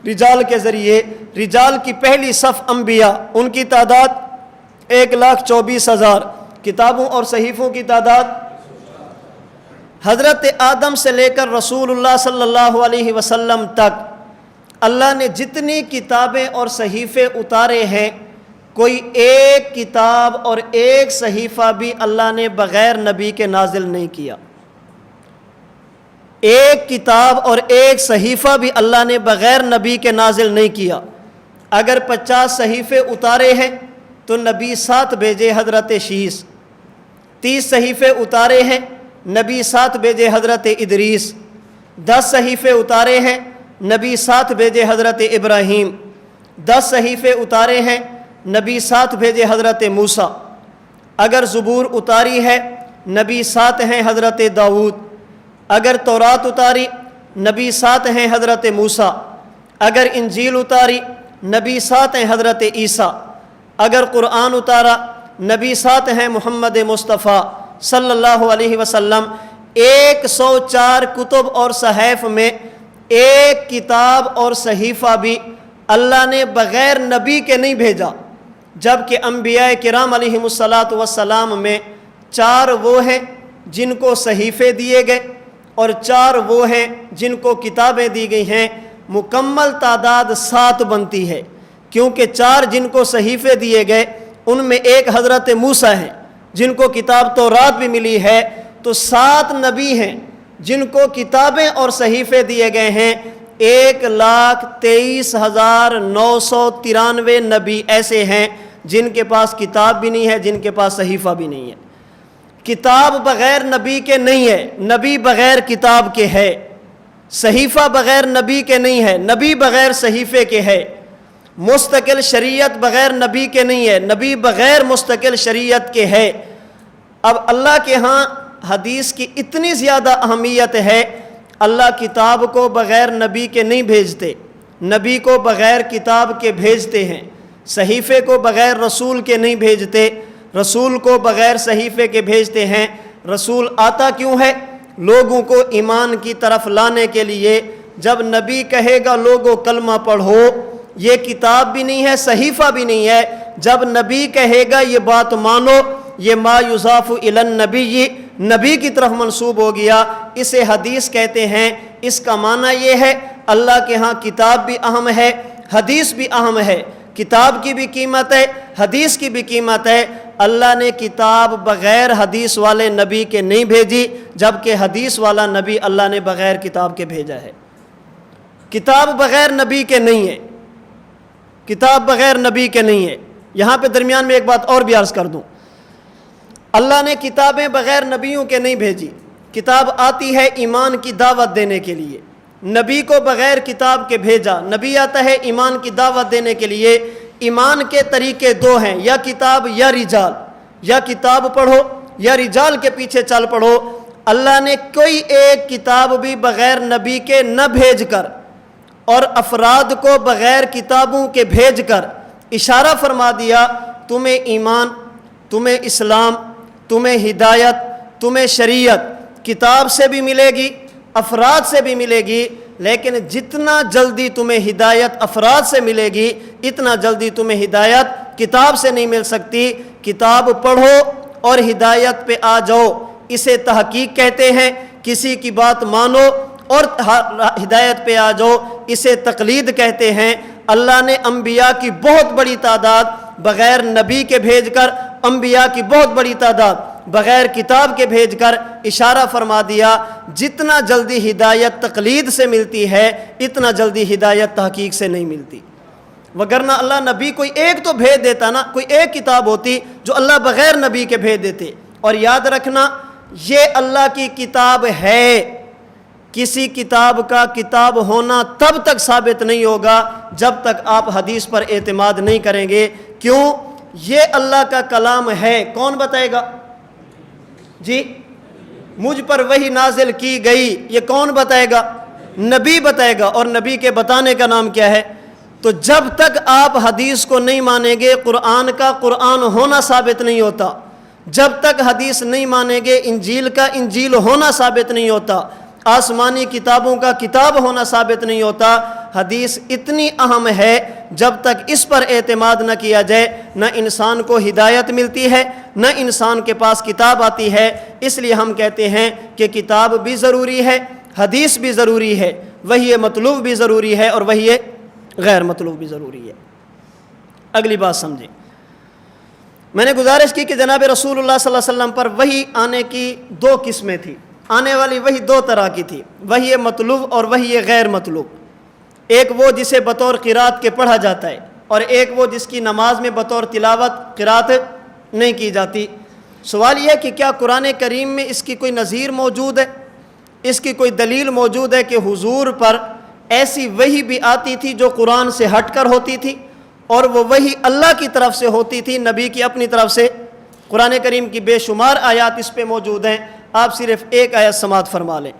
رجال کے ذریعے۔ رجال کی پہلی صف انبیاء، ان کی تعداد 1,24,000، کتابوں اور صحیفوں کی تعداد حضرت آدم سے لے کر رسول اللہ صلی اللہ علیہ وسلم تک اللہ نے جتنی کتابیں اور صحیفے اتارے ہیں، کوئی ایک کتاب اور ایک صحیفہ بھی اللہ نے بغیر نبی کے نازل نہیں کیا۔ ایک کتاب اور ایک صحیفہ بھی اللہ نے بغیر نبی کے نازل نہیں کیا۔ اگر 50 صحیفے اتارے ہیں تو نبی 7 بھیجے حضرت شیس، 30 صحیفے اتارے ہیں نبی 7 بھیجے حضرت ادریس، 10 صحیفے اتارے ہیں نبی 7 بھیجے حضرت ابراہیم، 10 صحیفے اتارے ہیں نبی 7 بھیجے حضرت موسیٰ۔ اگر زبور اتاری ہے نبی 7 ہیں حضرت داؤد۔ اگر تورات اتاری نبی 7 ہیں حضرت موسیٰ۔ اگر انجیل اتاری نبی 7 ہیں حضرت عیسیٰ۔ اگر قرآن اتارا نبی 7 ہیں محمد مصطفیٰ صلی اللہ علیہ وسلم۔ 104 کتب اور صحائف میں ایک کتاب اور صحیفہ بھی اللہ نے بغیر نبی کے نہیں بھیجا، جبکہ انبیاء کرام علیہم الصلاۃ میں 4 وہ ہیں جن کو صحیفے دیے گئے اور 4 وہ ہیں جن کو کتابیں دی گئی ہیں۔ مکمل تعداد 7 بنتی ہے، کیونکہ 4 جن کو صحیفے دیے گئے ان میں ایک حضرت موسیٰ ہیں جن کو کتاب تورات بھی ملی ہے، تو 7 نبی ہیں جن کو کتابیں اور صحیفے دیے گئے ہیں۔ 1,23,993 نبی ایسے ہیں جن کے پاس کتاب بھی نہیں ہے، جن کے پاس صحیفہ بھی نہیں ہے۔ کتاب بغیر نبی کے نہیں ہے، نبی بغیر کتاب کے ہے۔ صحیفہ بغیر نبی کے نہیں ہے، نبی بغیر صحیفے کے ہے۔ مستقل شریعت بغیر نبی کے نہیں ہے، نبی بغیر مستقل شریعت کے ہے۔ اب اللہ کے ہاں حدیث کی اتنی زیادہ اہمیت ہے، اللہ کتاب کو بغیر نبی کے نہیں بھیجتے، نبی کو بغیر کتاب کے بھیجتے ہیں، صحیفے کو بغیر رسول کے نہیں بھیجتے، رسول کو بغیر صحیفے کے بھیجتے ہیں۔ رسول آتا کیوں ہے؟ لوگوں کو ایمان کی طرف لانے کے لیے۔ جب نبی کہے گا لوگوں کلمہ پڑھو، یہ کتاب بھی نہیں ہے، صحیفہ بھی نہیں ہے۔ جب نبی کہے گا یہ بات مانو، یہ ما یضاف الی النبی، نبی کی طرف منسوب ہو گیا، اسے حدیث کہتے ہیں۔ اس کا معنی یہ ہے اللہ کے ہاں کتاب بھی اہم ہے، حدیث بھی اہم ہے۔ کتاب کی بھی قیمت ہے، حدیث کی بھی قیمت ہے۔ اللہ نے کتاب بغیر حدیث والے نبی کے نہیں بھیجی، جبکہ حدیث والا نبی اللہ نے بغیر کتاب کے بھیجا ہے۔ کتاب بغیر نبی کے نہیں ہے، کتاب بغیر نبی کے نہیں ہے۔ یہاں پہ درمیان میں ایک بات اور بھی عرض کر دوں، اللہ نے کتابیں بغیر نبیوں کے نہیں بھیجی۔ کتاب آتی ہے ایمان کی دعوت دینے کے لیے، نبی کو بغیر کتاب کے بھیجا۔ نبی آتا ہے ایمان کی دعوت دینے کے لیے۔ ایمان کے طریقے 2 ہیں، یا کتاب یا رجال، یا کتاب پڑھو یا رجال کے پیچھے چل پڑو۔ اللہ نے کوئی ایک کتاب بھی بغیر نبی کے نہ بھیج کر اور افراد کو بغیر کتابوں کے بھیج کر اشارہ فرما دیا تمہیں ایمان، تمہیں اسلام، تمہیں ہدایت، تمہیں شریعت کتاب سے بھی ملے گی، افراد سے بھی ملے گی، لیکن جتنا جلدی تمہیں ہدایت افراد سے ملے گی اتنا جلدی تمہیں ہدایت کتاب سے نہیں مل سکتی۔ کتاب پڑھو اور ہدایت پہ آ جاؤ، اسے تحقیق کہتے ہیں۔ کسی کی بات مانو اور ہدایت پہ آ جاؤ، اسے تقلید کہتے ہیں۔ اللہ نے انبیاء کی بہت بڑی تعداد بغیر نبی کے بھیج کر، انبیاء کی بہت بڑی تعداد بغیر کتاب کے بھیج کر اشارہ فرما دیا جتنا جلدی ہدایت تقلید سے ملتی ہے اتنا جلدی ہدایت تحقیق سے نہیں ملتی، وگرنہ اللہ نبی کوئی ایک تو بھیج دیتا نا، کوئی ایک کتاب ہوتی جو اللہ بغیر نبی کے بھیج دیتے۔ اور یاد رکھنا یہ اللہ کی کتاب ہے، کسی کتاب کا کتاب ہونا تب تک ثابت نہیں ہوگا جب تک آپ حدیث پر اعتماد نہیں کریں گے۔ کیوں؟ یہ اللہ کا کلام ہے، کون بتائے گا؟ جی مجھ پر وحی نازل کی گئی، یہ کون بتائے گا؟ نبی بتائے گا، اور نبی کے بتانے کا نام کیا ہے؟ تو جب تک آپ حدیث کو نہیں مانیں گے قرآن کا قرآن ہونا ثابت نہیں ہوتا، جب تک حدیث نہیں مانیں گے انجیل کا انجیل ہونا ثابت نہیں ہوتا، آسمانی کتابوں کا کتاب ہونا ثابت نہیں ہوتا۔ حدیث اتنی اہم ہے، جب تک اس پر اعتماد نہ کیا جائے نہ انسان کو ہدایت ملتی ہے نہ انسان کے پاس کتاب آتی ہے۔ اس لیے ہم کہتے ہیں کہ کتاب بھی ضروری ہے، حدیث بھی ضروری ہے، وحی مطلوب بھی ضروری ہے، اور وحی غیر مطلوب بھی ضروری ہے۔ اگلی بات سمجھیں، میں نے گزارش کی کہ جناب رسول اللہ صلی اللہ علیہ وسلم پر وحی آنے کی دو قسمیں تھیں، آنے والی وحی دو طرح کی تھی، وحی مطلوب اور وحی غیر مطلوب۔ ایک وہ جسے بطور قرات کے پڑھا جاتا ہے، اور ایک وہ جس کی نماز میں بطور تلاوت قرات نہیں کی جاتی۔ سوال یہ ہے کہ کیا قرآن کریم میں اس کی کوئی نظیر موجود ہے، اس کی کوئی دلیل موجود ہے کہ حضور پر ایسی وحی بھی آتی تھی جو قرآن سے ہٹ کر ہوتی تھی، اور وہ وحی اللہ کی طرف سے ہوتی تھی، نبی کی اپنی طرف سے؟ قرآن کریم کی بے شمار آیات اس پہ موجود ہیں، آپ صرف ایک آیت سماعت فرما لیں۔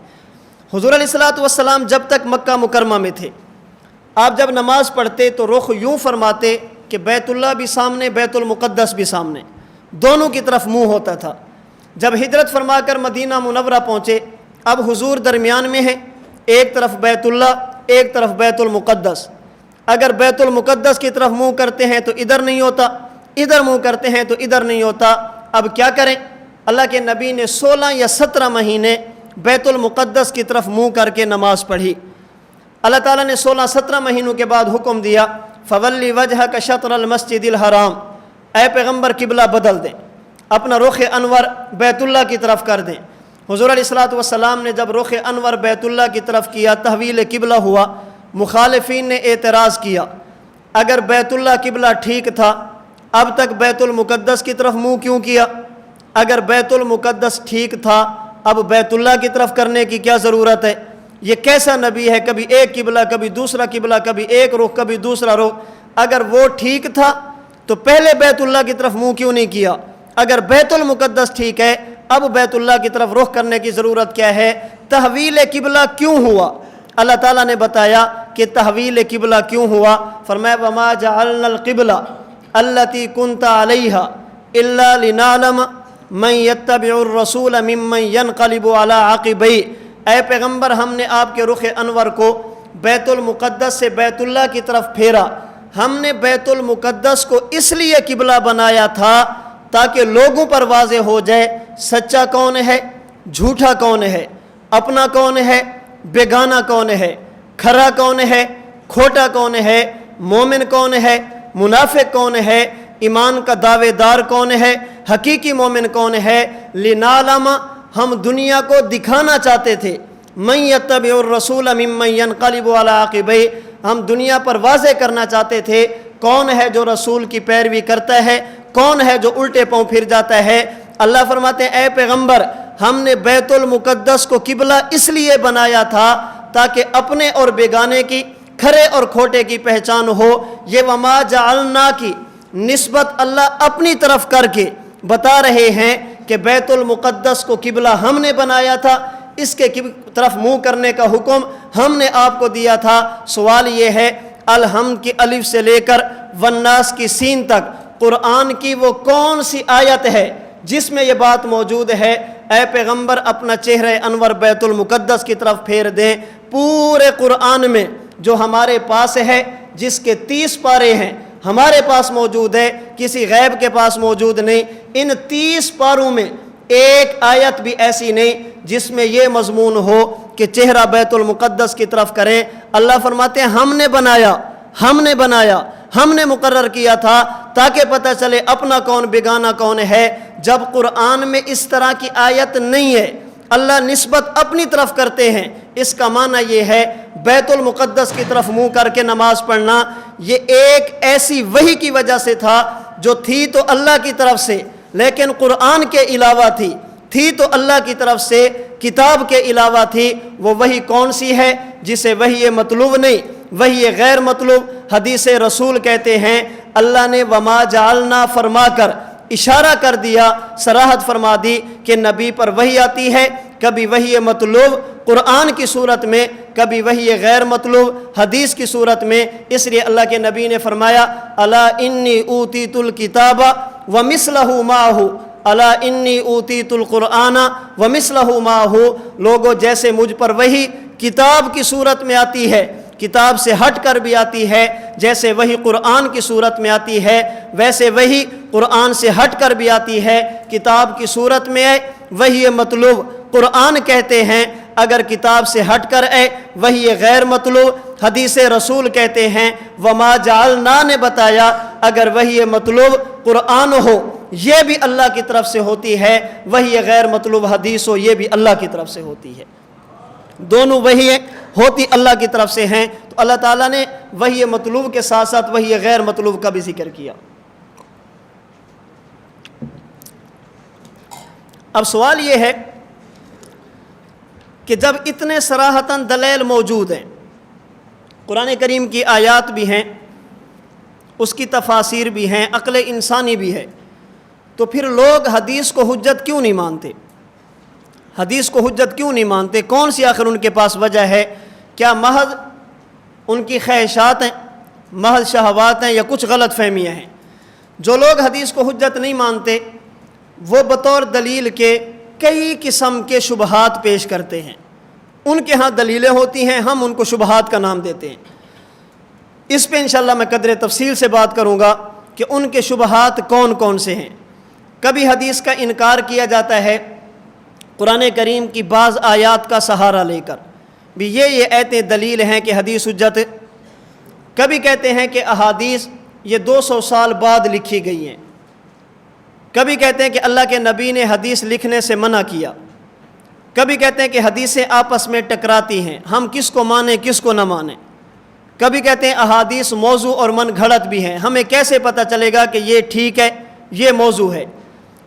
حضور علیہ الصلوۃ والسلام جب تک مکہ مکرمہ میں تھے، آپ جب نماز پڑھتے تو رخ یوں فرماتے کہ بیت اللہ بھی سامنے، بیت المقدس بھی سامنے، دونوں کی طرف منہ ہوتا تھا۔ جب ہجرت فرما کر مدینہ منورہ پہنچے، اب حضور درمیان میں ہیں، ایک طرف بیت اللہ ایک طرف بیت المقدس۔ اگر بیت المقدس کی طرف منہ کرتے ہیں تو ادھر نہیں ہوتا، ادھر منہ کرتے ہیں تو ادھر نہیں ہوتا۔ اب کیا کریں؟ اللہ کے نبی نے 16 یا 17 مہینے بیت المقدس کی طرف منہ کر کے نماز پڑھی۔ اللہ تعالیٰ نے 16-17 مہینوں کے بعد حکم دیا، فولی وجہک شطر المسجد الحرام، اے پیغمبر قبلہ بدل دیں، اپنا رخ انور بیت اللہ کی طرف کر دیں۔ حضور علیہ الصلوۃ والسلام نے جب رخ انور بیت اللہ کی طرف کیا، تحویل قبلہ ہوا، مخالفین نے اعتراض کیا، اگر بیت اللہ قبلہ ٹھیک تھا اب تک بیت المقدس کی طرف منہ کیوں کیا؟ اگر بیت المقدس ٹھیک تھا اب بیت اللہ کی طرف کرنے کی کیا ضرورت ہے؟ یہ کیسا نبی ہے، کبھی ایک قبلہ کبھی دوسرا قبلہ، کبھی ایک رخ کبھی دوسرا رخ؟ اگر وہ ٹھیک تھا تو پہلے بیت اللہ کی طرف منہ کیوں نہیں کیا؟ اگر بیت المقدس ٹھیک ہے اب بیت اللہ کی طرف رخ کرنے کی ضرورت کیا ہے؟ تحویل قبلہ کیوں ہوا؟ اللہ تعالیٰ نے بتایا کہ تحویل قبلہ کیوں ہوا، فرمایا وَمَا جَعَلْنَا الْقِبْلَةَ الَّتِي كُنْتَ عَلَيْهَا إِلَّا لِنَعْلَمَ مَنْ يَتَّبِعُ الرَّسُولَ مِمَّنْ يَنْقَلِبُ عَلَىٰ عَقِبَيْهِ۔ اے پیغمبر، ہم نے آپ کے رخ انور کو بیت المقدس سے بیت اللہ کی طرف پھیرا۔ ہم نے بیت المقدس کو اس لیے قبلہ بنایا تھا تاکہ لوگوں پر واضح ہو جائے سچا کون ہے، جھوٹا کون ہے، اپنا کون ہے، بیگانہ کون ہے، کھرا کون ہے، کھوٹا کون ہے، مومن کون ہے، منافق کون ہے، ایمان کا دعوے دار کون ہے، حقیقی مومن کون ہے۔ لنعلم، ہم دنیا کو دکھانا چاہتے تھے، من یتبع الرسول ممن ینقلب علی عقبیہ، ہم دنیا پر واضح کرنا چاہتے تھے کون ہے جو رسول کی پیروی کرتا ہے، کون ہے جو الٹے پاؤں پھر جاتا ہے۔ اللہ فرماتے ہیں اے پیغمبر، ہم نے بیت المقدس کو قبلہ اس لیے بنایا تھا تاکہ اپنے اور بیگانے کی، کھرے اور کھوٹے کی پہچان ہو۔ یہ وما جعلنا کی نسبت اللہ اپنی طرف کر کے بتا رہے ہیں کہ بیت المقدس کو قبلہ ہم نے بنایا تھا، اس کے طرف منہ کرنے کا حکم ہم نے آپ کو دیا تھا۔ سوال یہ ہے الحمد کی الف سے لے کر والناس کی سین تک قرآن کی وہ کون سی آیت ہے جس میں یہ بات موجود ہے اے پیغمبر اپنا چہرہ انور بیت المقدس کی طرف پھیر دیں؟ پورے قرآن میں جو ہمارے پاس ہے، جس کے 30 پارے ہیں، ہمارے پاس موجود ہے، کسی غیب کے پاس موجود نہیں۔ ان 30 پاروں میں ایک آیت بھی ایسی نہیں جس میں یہ مضمون ہو کہ چہرہ بیت المقدس کی طرف کریں۔ اللہ فرماتے ہیں ہم نے بنایا، ہم نے بنایا، ہم نے مقرر کیا تھا تاکہ پتہ چلے اپنا کون بیگانہ کون ہے۔ جب قرآن میں اس طرح کی آیت نہیں ہے، اللہ نسبت اپنی طرف کرتے ہیں، اس کا معنی یہ ہے بیت المقدس کی طرف منہ کر کے نماز پڑھنا یہ ایک ایسی وحی کی وجہ سے تھا جو تھی تو اللہ کی طرف سے لیکن قرآن کے علاوہ تھی تو اللہ کی طرف سے کتاب کے علاوہ تھی۔ وہ وحی کون سی ہے جسے وحی مطلوب نہیں، وحی غیر مطلوب حدیث رسول کہتے ہیں اللہ نے وما جعلنا فرما کر اشارہ کر دیا، صراحت فرما دی کہ نبی پر وحی آتی ہے، کبھی وحی مطلوب قرآن کی صورت میں، کبھی وحی غیر مطلوب حدیث کی صورت میں۔ اس لیے اللہ کے نبی نے فرمایا الا انی اوتیت الکتاب ومثلہ معہ، الا انی اوتیت القرآن ومثلہ معہ، لوگوں جیسے مجھ پر وحی کتاب کی صورت میں آتی ہے، کتاب سے ہٹ کر بھی آتی ہے، جیسے وہی قرآن کی صورت میں آتی ہے ویسے وہی قرآن سے ہٹ کر بھی آتی ہے، کتاب کی صورت میں ہے وہی مطلوب قرآن کہتے ہیں، اگر کتاب سے ہٹ کر ہے وہی غیر مطلوب حدیث رسول کہتے ہیں۔ وما جعلنا نے بتایا اگر وہی مطلوب قرآن ہو یہ بھی اللہ کی طرف سے ہوتی ہے، وہی غیر مطلوب حدیث ہو یہ بھی اللہ کی طرف سے ہوتی ہے، دونوں وہی ہوتی اللہ کی طرف سے ہیں۔ تو اللہ تعالیٰ نے وحی مطلوب کے ساتھ ساتھ وحی غیر مطلوب کا بھی ذکر کیا۔ اب سوال یہ ہے کہ جب اتنے صراحتاً دلیل موجود ہیں، قرآن کریم کی آیات بھی ہیں، اس کی تفاسیر بھی ہیں، عقل انسانی بھی ہے، تو پھر لوگ حدیث کو حجت کیوں نہیں مانتے؟ حدیث کو حجت کیوں نہیں مانتے؟ کون سی آخر ان کے پاس وجہ ہے؟ کیا محض ان کی خواہشات ہیں، محض شہوات ہیں، یا کچھ غلط فہمیاں ہیں؟ جو لوگ حدیث کو حجت نہیں مانتے وہ بطور دلیل کے کئی قسم کے شبہات پیش کرتے ہیں، ان کے ہاں دلیلیں ہوتی ہیں، ہم ان کو شبہات کا نام دیتے ہیں۔ اس پہ انشاءاللہ میں قدر تفصیل سے بات کروں گا کہ ان کے شبہات کون کون سے ہیں۔ کبھی حدیث کا انکار کیا جاتا ہے قرآن کریم کی بعض آیات کا سہارا لے کر بھی یہ ایتیں دلیل ہیں کہ حدیث حجت۔ کبھی کہتے ہیں کہ احادیث یہ 200 سال بعد لکھی گئی ہیں، کبھی کہتے ہیں کہ اللہ کے نبی نے حدیث لکھنے سے منع کیا، کبھی کہتے ہیں کہ حدیثیں آپس میں ٹکراتی ہیں، ہم کس کو مانیں کس کو نہ مانیں، کبھی کہتے ہیں احادیث موضوع اور من گھڑت بھی ہیں، ہمیں کیسے پتہ چلے گا کہ یہ ٹھیک ہے یہ موضوع ہے،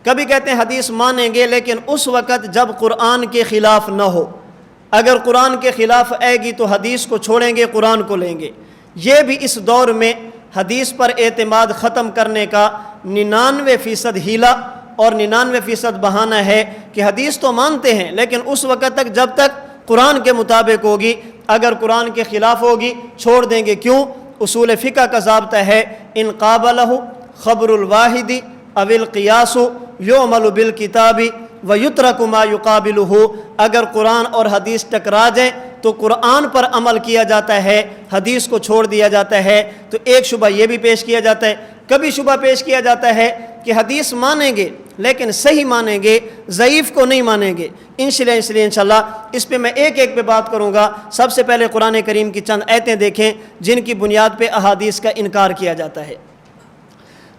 کبھی کہتے ہیں حدیث مانیں گے لیکن اس وقت جب قرآن کے خلاف نہ ہو، اگر قرآن کے خلاف آئے گی تو حدیث کو چھوڑیں گے قرآن کو لیں گے۔ یہ بھی اس دور میں حدیث پر اعتماد ختم کرنے کا 99% ہیلا اور 99% بہانہ ہے کہ حدیث تو مانتے ہیں لیکن اس وقت تک جب تک قرآن کے مطابق ہوگی، اگر قرآن کے خلاف ہوگی چھوڑ دیں گے۔ کیوں؟ اصول فقہ کا ضابطہ ہے ان قابلہ خبر الواحد او القیاس یعمل بالکتاب ویترک ما یقابلہ، اگر قرآن اور حدیث ٹکرا جائیں تو قرآن پر عمل کیا جاتا ہے، حدیث کو چھوڑ دیا جاتا ہے۔ تو ایک شبہ یہ بھی پیش کیا جاتا ہے، کبھی شبہ پیش کیا جاتا ہے کہ حدیث مانیں گے لیکن صحیح مانیں گے، ضعیف کو نہیں مانیں گے۔ اس لیے انشاءاللہ اس پہ میں ایک ایک پہ بات کروں گا۔ سب سے پہلے قرآن کریم کی چند آیتیں دیکھیں جن کی بنیاد پہ احادیث کا انکار کیا جاتا ہے۔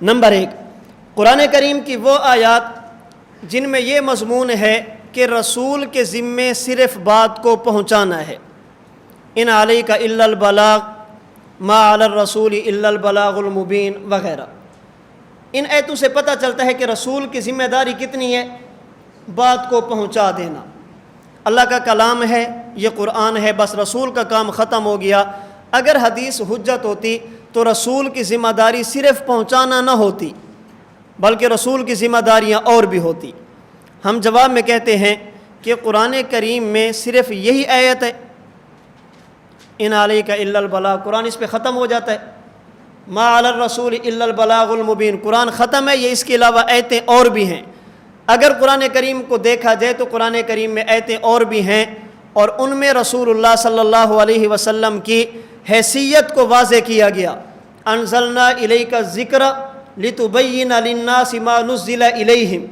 نمبر 1، قرآن کریم کی وہ آیات جن میں یہ مضمون ہے کہ رسول کے ذمے صرف بات کو پہنچانا ہے، ان علیک الا البلاغ ما علی الرسول الا البلاغ المبین وغیرہ۔ ان آیتوں سے پتہ چلتا ہے کہ رسول کی ذمہ داری کتنی ہے؟ بات کو پہنچا دینا۔ اللہ کا کلام ہے، یہ قرآن ہے، بس رسول کا کام ختم ہو گیا۔ اگر حدیث حجت ہوتی تو رسول کی ذمہ داری صرف پہنچانا نہ ہوتی بلکہ رسول کی ذمہ داریاں اور بھی ہوتی۔ ہم جواب میں کہتے ہیں کہ قرآن کریم میں صرف یہی آیت ہے ان علیک الا البلاغ، قرآن اس پہ ختم ہو جاتا ہے۔ ما علی الرسول الا البلاغ المبین، قرآن ختم ہے، یہ اس کے علاوہ آیتیں اور بھی ہیں۔ اگر قرآن کریم کو دیکھا جائے تو قرآن کریم میں آیتیں اور بھی ہیں اور ان میں رسول اللہ صلی اللہ علیہ وسلم کی حیثیت کو واضح کیا گیا۔ انزلنا الیک الذکر لتبین للناس ما نزل الیہم،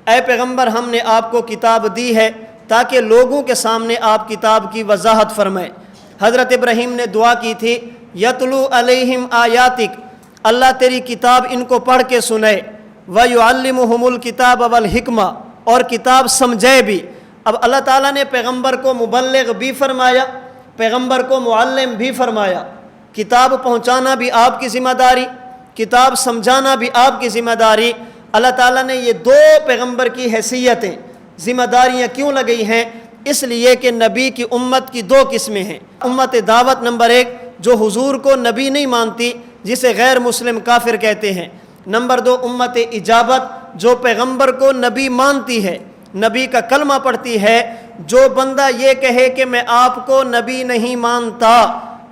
اے پیغمبر ہم نے آپ کو کتاب دی ہے تاکہ لوگوں کے سامنے آپ کتاب کی وضاحت فرمائیں۔ حضرت ابراہیم نے دعا کی تھی یتلو علیہم آیاتک، اللہ تیری کتاب ان کو پڑھ کے سنائے، وَيُعَلِّمُهُمُ الْكِتَابَ وَالْحِكْمَةَ، اور کتاب سمجھے بھی۔ اب اللہ تعالیٰ نے پیغمبر کو مبلغ بھی فرمایا، پیغمبر کو معلم بھی فرمایا۔ کتاب پہنچانا بھی آپ کی ذمہ داری، کتاب سمجھانا بھی آپ کی ذمہ داری۔ اللہ تعالیٰ نے یہ دو پیغمبر کی حیثیتیں، ذمہ داریاں کیوں لگئی ہیں؟ اس لیے کہ نبی کی امت کی دو قسمیں ہیں۔ امت دعوت نمبر 1 جو حضور کو نبی نہیں مانتی، جسے غیر مسلم کافر کہتے ہیں۔ نمبر 2 امت اجابت جو پیغمبر کو نبی مانتی ہے، نبی کا کلمہ پڑھتی ہے۔ جو بندہ یہ کہے کہ میں آپ کو نبی نہیں مانتا،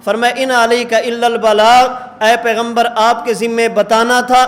فرمایا ان علیک الا البلاغ، اے پیغمبر آپ کے ذمے بتانا تھا،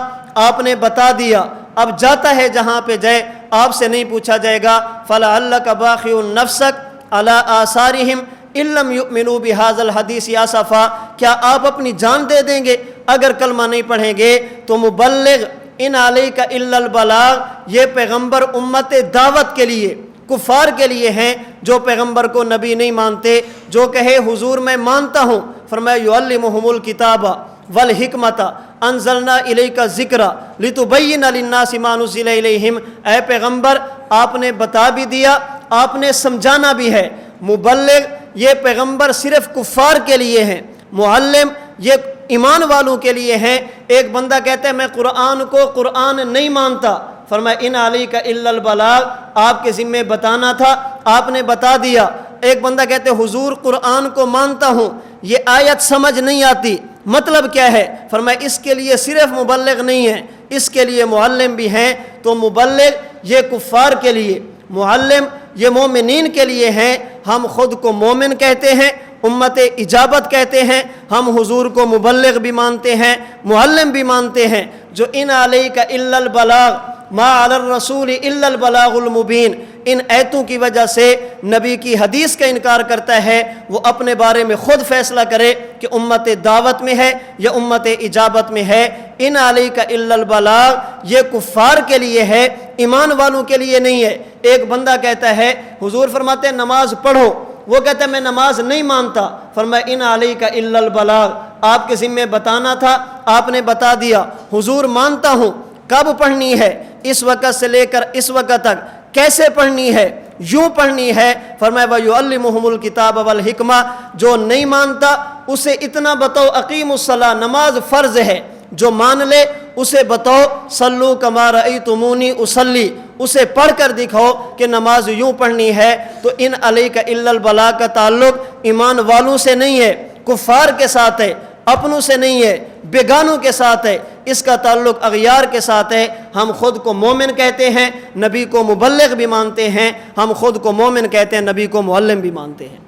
آپ نے بتا دیا، اب جاتا ہے جہاں پہ جائے، آپ سے نہیں پوچھا جائے گا۔ فَلَعَلَّكَ بَاخِعٌ نَفْسَكَ عَلَىٰ آثَارِهِمْ إِن لَّمْ يُؤْمِنُوا بِهَٰذَا الْحَدِيثِ آسَفًا، کیا آپ اپنی جان دے دیں گے اگر کلمہ نہیں پڑھیں گے؟ تو مبلغ ان علیک الا البلاغ، یہ پیغمبر امت دعوت کے لیے، کفار کے لیے ہیں جو پیغمبر کو نبی نہیں مانتے۔ جو کہے حضور میں مانتا ہوں، فرمایا یعلمہم الکتاب والحکمت انزلنا الیک الذکر لتبین للناس ما نزل الیہم، اے پیغمبر آپ نے بتا بھی دیا، آپ نے سمجھانا بھی ہے۔ مبلغ یہ پیغمبر صرف کفار کے لیے ہیں، معلم یہ ایمان والوں کے لیے ہیں۔ ایک بندہ کہتا ہے میں قرآن نہیں مانتا، فرمایا ان علیک الا البلاغ، آپ کے ذمے بتانا تھا، آپ نے بتا دیا۔ ایک بندہ کہتے حضور قرآن کو مانتا ہوں، یہ آیت سمجھ نہیں آتی، مطلب کیا ہے؟ فرمایا اس کے لیے صرف مبلغ نہیں ہے، اس کے لیے معلم بھی ہیں۔ تو مبلغ یہ کفار کے لیے، معلم یہ مومنین کے لیے ہیں۔ ہم خود کو مومن کہتے ہیں، امت اجابت کہتے ہیں، ہم حضور کو مبلغ بھی مانتے ہیں، معلم بھی مانتے ہیں۔ جو ان علیک الا البلاغ ما علی الرسول الا البلاغ المبین، ان ایتوں کی وجہ سے نبی کی حدیث کا انکار کرتا ہے، وہ اپنے بارے میں خود فیصلہ کرے کہ امت دعوت میں ہے یا امت اجابت میں ہے۔ ان علیک الا البلاغ یہ کفار کے لیے ہے، ایمان والوں کے لیے نہیں ہے۔ ایک بندہ کہتا ہے حضور فرماتے ہیں نماز پڑھو، وہ کہتا ہے میں نماز نہیں مانتا، فرمایا ان علیک الا البلاغ، آپ کے ذمے بتانا تھا، آپ نے بتا دیا۔ حضور مانتا ہوں، کب پڑھنی ہے، اس وقت سے لے کر اس وقت تک، کیسے پڑھنی ہے، یوں پڑھنی ہے۔ فرمایا وَيُعَلِّمُهُمُ الْكِتَابَ وَالْحِكْمَةَ، جو نہیں مانتا اسے اتنا بتاؤ اقیموا الصلاۃ، نماز فرض ہے، جو مان لے اسے بتاؤ صلوا کما رأیتمونی اصلی، اسے پڑھ کر دکھاؤ کہ نماز یوں پڑھنی ہے۔ تو ان علیک الا البلاغ کا تعلق ایمان والوں سے نہیں ہے، کفار کے ساتھ ہے، اپنوں سے نہیں ہے، بیگانوں کے ساتھ ہے، اس کا تعلق اغیار کے ساتھ ہے۔ ہم خود کو مومن کہتے ہیں، نبی کو مبلغ بھی مانتے ہیں، ہم خود کو مومن کہتے ہیں، نبی کو معلم بھی مانتے ہیں۔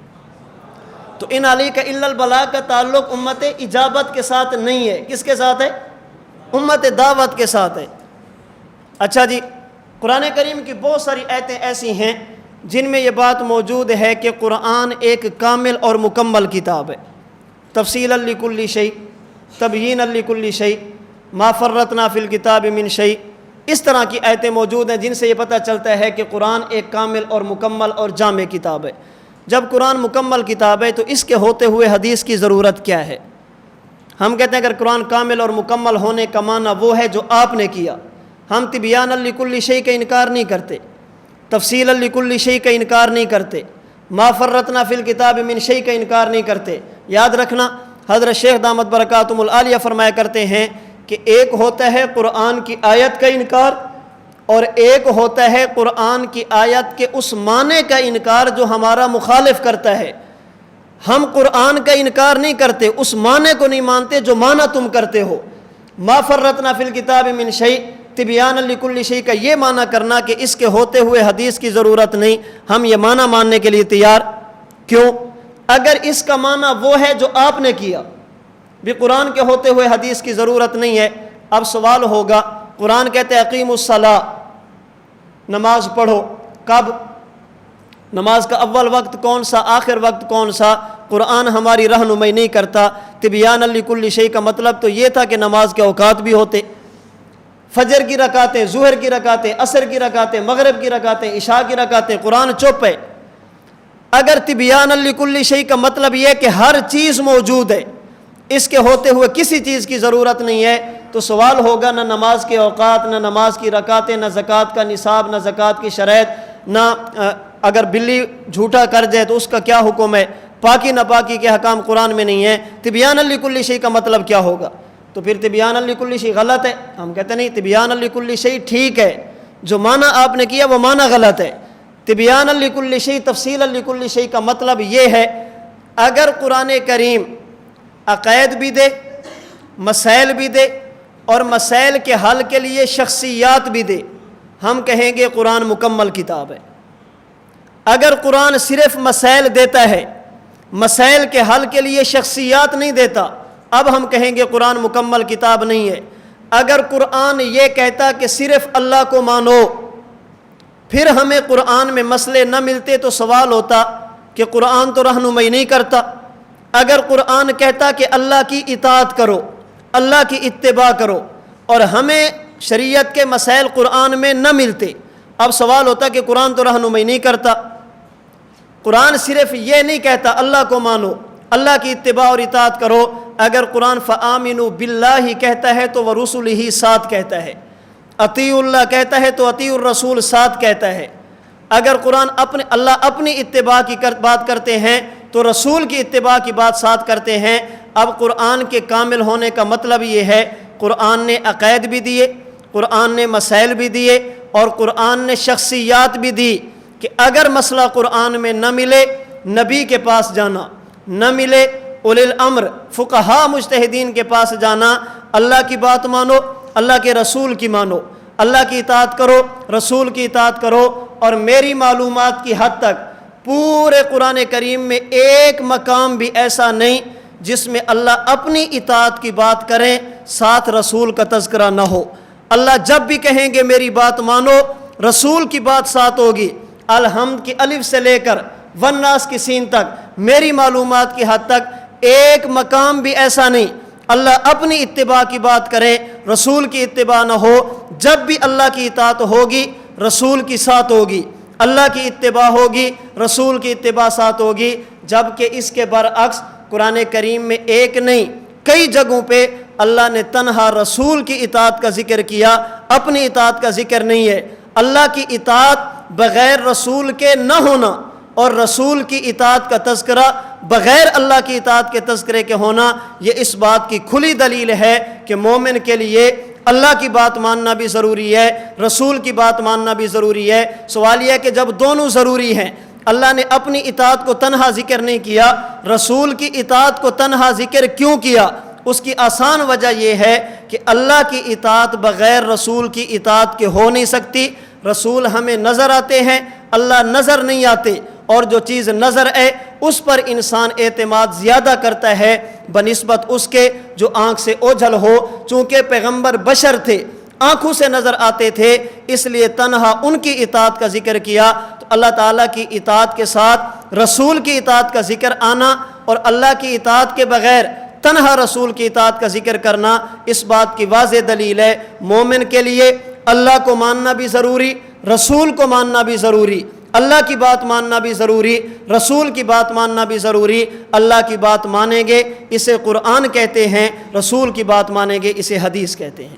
تو ان علیک الا البلاغ کا تعلق امت اجابت کے ساتھ نہیں ہے، کس کے ساتھ ہے؟ امت دعوت کے ساتھ ہے۔ اچھا جی، قرآن کریم کی بہت ساری آیتیں ایسی ہیں جن میں یہ بات موجود ہے کہ قرآن ایک کامل اور مکمل کتاب ہے، تفصیلا لکل شیء، تبیینا لکل شیء، ما فرطنا فی الکتاب من شیء۔ اس طرح کی آیتیں موجود ہیں جن سے یہ پتہ چلتا ہے کہ قرآن ایک کامل اور مکمل اور جامع کتاب ہے۔ جب قرآن مکمل کتاب ہے تو اس کے ہوتے ہوئے حدیث کی ضرورت کیا ہے؟ ہم کہتے ہیں اگر قرآن کامل اور مکمل ہونے کا معنی وہ ہے جو آپ نے کیا، ہم تبیانا لکل شیء کا انکار نہیں کرتے، تفصیلا لکل شیء کا انکار نہیں کرتے، ما فرطنا فی الکتاب من شیء کا انکار نہیں کرتے۔ یاد رکھنا حضرت شیخ دامت برکاتہم العالیہ فرمایا کرتے ہیں کہ ایک ہوتا ہے قرآن کی آیت کا انکار، اور ایک ہوتا ہے قرآن کی آیت کے اس معنی کا انکار جو ہمارا مخالف کرتا ہے۔ ہم قرآن کا انکار نہیں کرتے، اس معنی کو نہیں مانتے جو معنی تم کرتے ہو۔ ما فرطنا فی الکتاب من شیء، تبیانا لکل شیء کا یہ معنی کرنا کہ اس کے ہوتے ہوئے حدیث کی ضرورت نہیں، ہم یہ معنی ماننے کے لیے تیار۔ کیوں؟ اگر اس کا معنی وہ ہے جو آپ نے کیا، بھی قرآن کے ہوتے ہوئے حدیث کی ضرورت نہیں ہے۔ اب سوال ہوگا، قرآن کہتے ہیں اقیموا الصلاۃ، نماز پڑھو، کب؟ نماز کا اول وقت کون سا، آخر وقت کون سا؟ قرآن ہماری رہنمائی نہیں کرتا۔ تبیانا لکل شیء کا مطلب تو یہ تھا کہ نماز کے اوقات بھی ہوتے، فجر کی رکعتیں، ظہر کی رکعتیں، عصر کی رکعتیں، مغرب کی رکعتیں، عشاء کی رکعتیں، قرآن چپ ہے۔ اگر تبیانا لکل شیء کا مطلب یہ کہ ہر چیز موجود ہے، اس کے ہوتے ہوئے کسی چیز کی ضرورت نہیں ہے، تو سوال ہوگا نہ نماز کے اوقات، نہ نماز کی رکعتیں، نہ زکوٰۃ کا نصاب، نہ زکوٰۃ کی شرائط، نہ اگر بلی جھوٹا کر جائے تو اس کا کیا حکم ہے، پاکی ناپاکی کے حکام قرآن میں نہیں ہیں۔ تبیان لکل شیء کا مطلب کیا ہوگا؟ تو پھر تبیان لکل شیء غلط ہے۔ ہم کہتے نہیں، تبیان لکل شیء ٹھیک ہے، جو معنی آپ نے کیا وہ معنی غلط ہے۔ تبیان لکل شیء، تفصیل لکل شیء کا مطلب یہ ہے، اگر قرآن کریم عقائد بھی دے، مسائل بھی دے، اور مسائل کے حل کے لیے شخصیات بھی دے، ہم کہیں گے قرآن مکمل کتاب ہے۔ اگر قرآن صرف مسائل دیتا ہے، مسائل کے حل کے لیے شخصیات نہیں دیتا، اب ہم کہیں گے قرآن مکمل کتاب نہیں ہے۔ اگر قرآن یہ کہتا کہ صرف اللہ کو مانو، پھر ہمیں قرآن میں مسئلے نہ ملتے تو سوال ہوتا کہ قرآن تو رہنمائی نہیں کرتا۔ اگر قرآن کہتا کہ اللہ کی اطاعت کرو، اللہ کی اتباع کرو، اور ہمیں شریعت کے مسائل قرآن میں نہ ملتے، اب سوال ہوتا کہ قرآن تو رہنمائی نہیں کرتا۔ قرآن صرف یہ نہیں کہتا اللہ کو مانو، اللہ کی اتباع اور اطاعت کرو، اگر قرآن فآمنوا باللہ کہتا ہے تو ورسلہ ساتھ کہتا ہے، اطیعوا اللہ کہتا ہے تو اطیعوا الرسول ساتھ کہتا ہے۔ اگر قرآن اللہ اپنی اتباع کی بات کرتے ہیں تو رسول کی اتباع کی بات ساتھ کرتے ہیں۔ اب قرآن کے کامل ہونے کا مطلب یہ ہے، قرآن نے عقائد بھی دیے، قرآن نے مسائل بھی دیے، اور قرآن نے شخصیات بھی دی کہ اگر مسئلہ قرآن میں نہ ملے، نبی کے پاس جانا، نہ ملے اولی الامر فقہا مجتہدین کے پاس جانا، اللہ کی بات مانو، اللہ کے رسول کی مانو، اللہ کی اطاعت کرو، رسول کی اطاعت کرو۔ اور میری معلومات کی حد تک پورے قرآن کریم میں ایک مقام بھی ایسا نہیں جس میں اللہ اپنی اطاعت کی بات کریں ساتھ رسول کا تذکرہ نہ ہو۔ اللہ جب بھی کہیں گے میری بات مانو، رسول کی بات ساتھ ہوگی۔ الحمد کی الف سے لے کر والناس کی سین تک میری معلومات کی حد تک ایک مقام بھی ایسا نہیں اللہ اپنی اتباع کی بات کرے، رسول کی اتباع نہ ہو۔ جب بھی اللہ کی اطاعت ہوگی، رسول کی ساتھ ہوگی، اللہ کی اتباع ہوگی، رسول کی اتباع ساتھ ہوگی۔ جبکہ اس کے برعکس قرآن کریم میں ایک نہیں کئی جگہوں پہ اللہ نے تنہا رسول کی اطاعت کا ذکر کیا، اپنی اطاعت کا ذکر نہیں ہے۔ اللہ کی اطاعت بغیر رسول کے نہ ہونا اور رسول کی اطاعت کا تذکرہ بغیر اللہ کی اطاعت کے تذکرے کے ہونا، یہ اس بات کی کھلی دلیل ہے کہ مومن کے لیے اللہ کی بات ماننا بھی ضروری ہے، رسول کی بات ماننا بھی ضروری ہے۔ سوال یہ ہے کہ جب دونوں ضروری ہیں، اللہ نے اپنی اطاعت کو تنہا ذکر نہیں کیا، رسول کی اطاعت کو تنہا ذکر کیوں کیا؟ اس کی آسان وجہ یہ ہے کہ اللہ کی اطاعت بغیر رسول کی اطاعت کے ہو نہیں سکتی۔ رسول ہمیں نظر آتے ہیں، اللہ نظر نہیں آتے، اور جو چیز نظر ہے اس پر انسان اعتماد زیادہ کرتا ہے بنسبت اس کے جو آنکھ سے اوجھل ہو۔ چونکہ پیغمبر بشر تھے، آنکھوں سے نظر آتے تھے، اس لیے تنہا ان کی اطاعت کا ذکر کیا۔ تو اللہ تعالیٰ کی اطاعت کے ساتھ رسول کی اطاعت کا ذکر آنا اور اللہ کی اطاعت کے بغیر تنہا رسول کی اطاعت کا ذکر کرنا، اس بات کی واضح دلیل ہے مومن کے لیے اللہ کو ماننا بھی ضروری، رسول کو ماننا بھی ضروری، اللہ کی بات ماننا بھی ضروری، رسول کی بات ماننا بھی ضروری۔ اللہ کی بات مانیں گے اسے قرآن کہتے ہیں، رسول کی بات مانیں گے اسے حدیث کہتے ہیں۔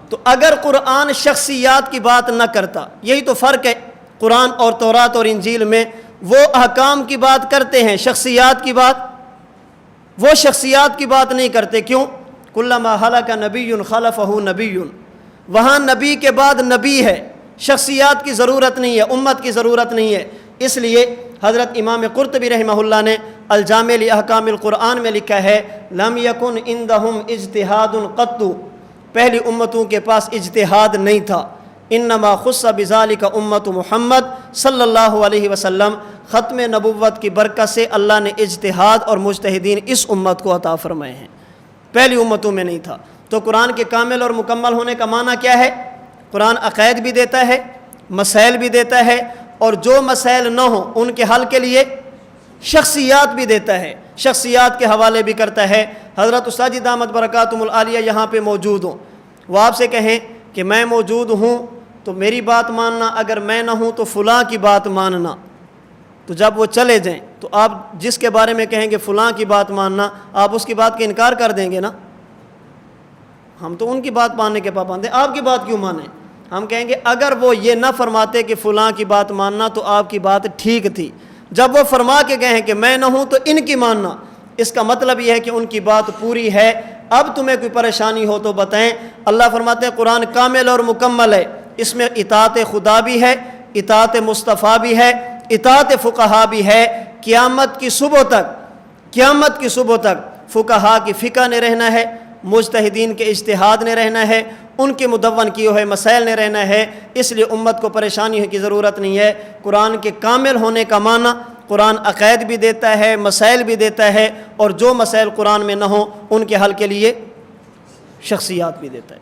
تو اگر قرآن شخصیات کی بات نہ کرتا، یہی تو فرق ہے قرآن اور تورات اور انجیل میں، وہ احکام کی بات کرتے ہیں، شخصیات کی بات وہ شخصیات کی بات نہیں کرتے۔ کیوں؟ کلما ہلک نبی خلفہ نبی، وہاں نبی کے بعد نبی ہے، شخصیات کی ضرورت نہیں ہے، امت کی ضرورت نہیں ہے۔ اس لیے حضرت امام قرطبی رحمہ اللہ نے الجامع لاحکام القرآن میں لکھا ہے، لم یکن عندہم اجتہاد قط، پہلی امتوں کے پاس اجتہاد نہیں تھا، انما خص بذالک امت محمد صلی اللہ علیہ وسلم، ختم نبوت کی برکت سے اللہ نے اجتہاد اور مجتہدین اس امت کو عطا فرمائے ہیں، پہلی امتوں میں نہیں تھا۔ تو قرآن کے کامل اور مکمل ہونے کا معنی کیا ہے؟ قرآن عقائد بھی دیتا ہے، مسائل بھی دیتا ہے، اور جو مسائل نہ ہوں ان کے حل کے لیے شخصیات بھی دیتا ہے، شخصیات کے حوالے بھی کرتا ہے۔ حضرت استاد دامت برکاتہم العالیہ یہاں پہ موجود ہوں، وہ آپ سے کہیں کہ میں موجود ہوں تو میری بات ماننا، اگر میں نہ ہوں تو فلاں کی بات ماننا، تو جب وہ چلے جائیں تو آپ جس کے بارے میں کہیں گے فلاں کی بات ماننا، آپ اس کی بات کا انکار کر دیں گے نا. ہم تو ان کی بات ماننے کے پابند ہیں، آپ کی بات کیوں مانیں؟ ہم کہیں گے اگر وہ یہ نہ فرماتے کہ فلاں کی بات ماننا تو آپ کی بات ٹھیک تھی، جب وہ فرما کے گئے ہیں کہ میں نہ ہوں تو ان کی ماننا، اس کا مطلب یہ ہے کہ ان کی بات پوری ہے. اب تمہیں کوئی پریشانی ہو تو بتائیں. اللہ فرماتے ہیں قرآن کامل اور مکمل ہے، اس میں اطاعت خدا بھی ہے، اطاعت مصطفیٰ بھی ہے، اطاعت فقہا بھی ہے. قیامت کی صبح تک فقہا کی فقہ نے رہنا ہے، مجتہدین کے اجتہاد نے رہنا ہے، ان کے مدون کیے ہوئے مسائل نے رہنا ہے. اس لیے امت کو پریشانی کی ضرورت نہیں ہے. قرآن کے کامل ہونے کا معنی قرآن عقائد بھی دیتا ہے، مسائل بھی دیتا ہے، اور جو مسائل قرآن میں نہ ہوں ان کے حل کے لیے شخصیات بھی دیتا ہے.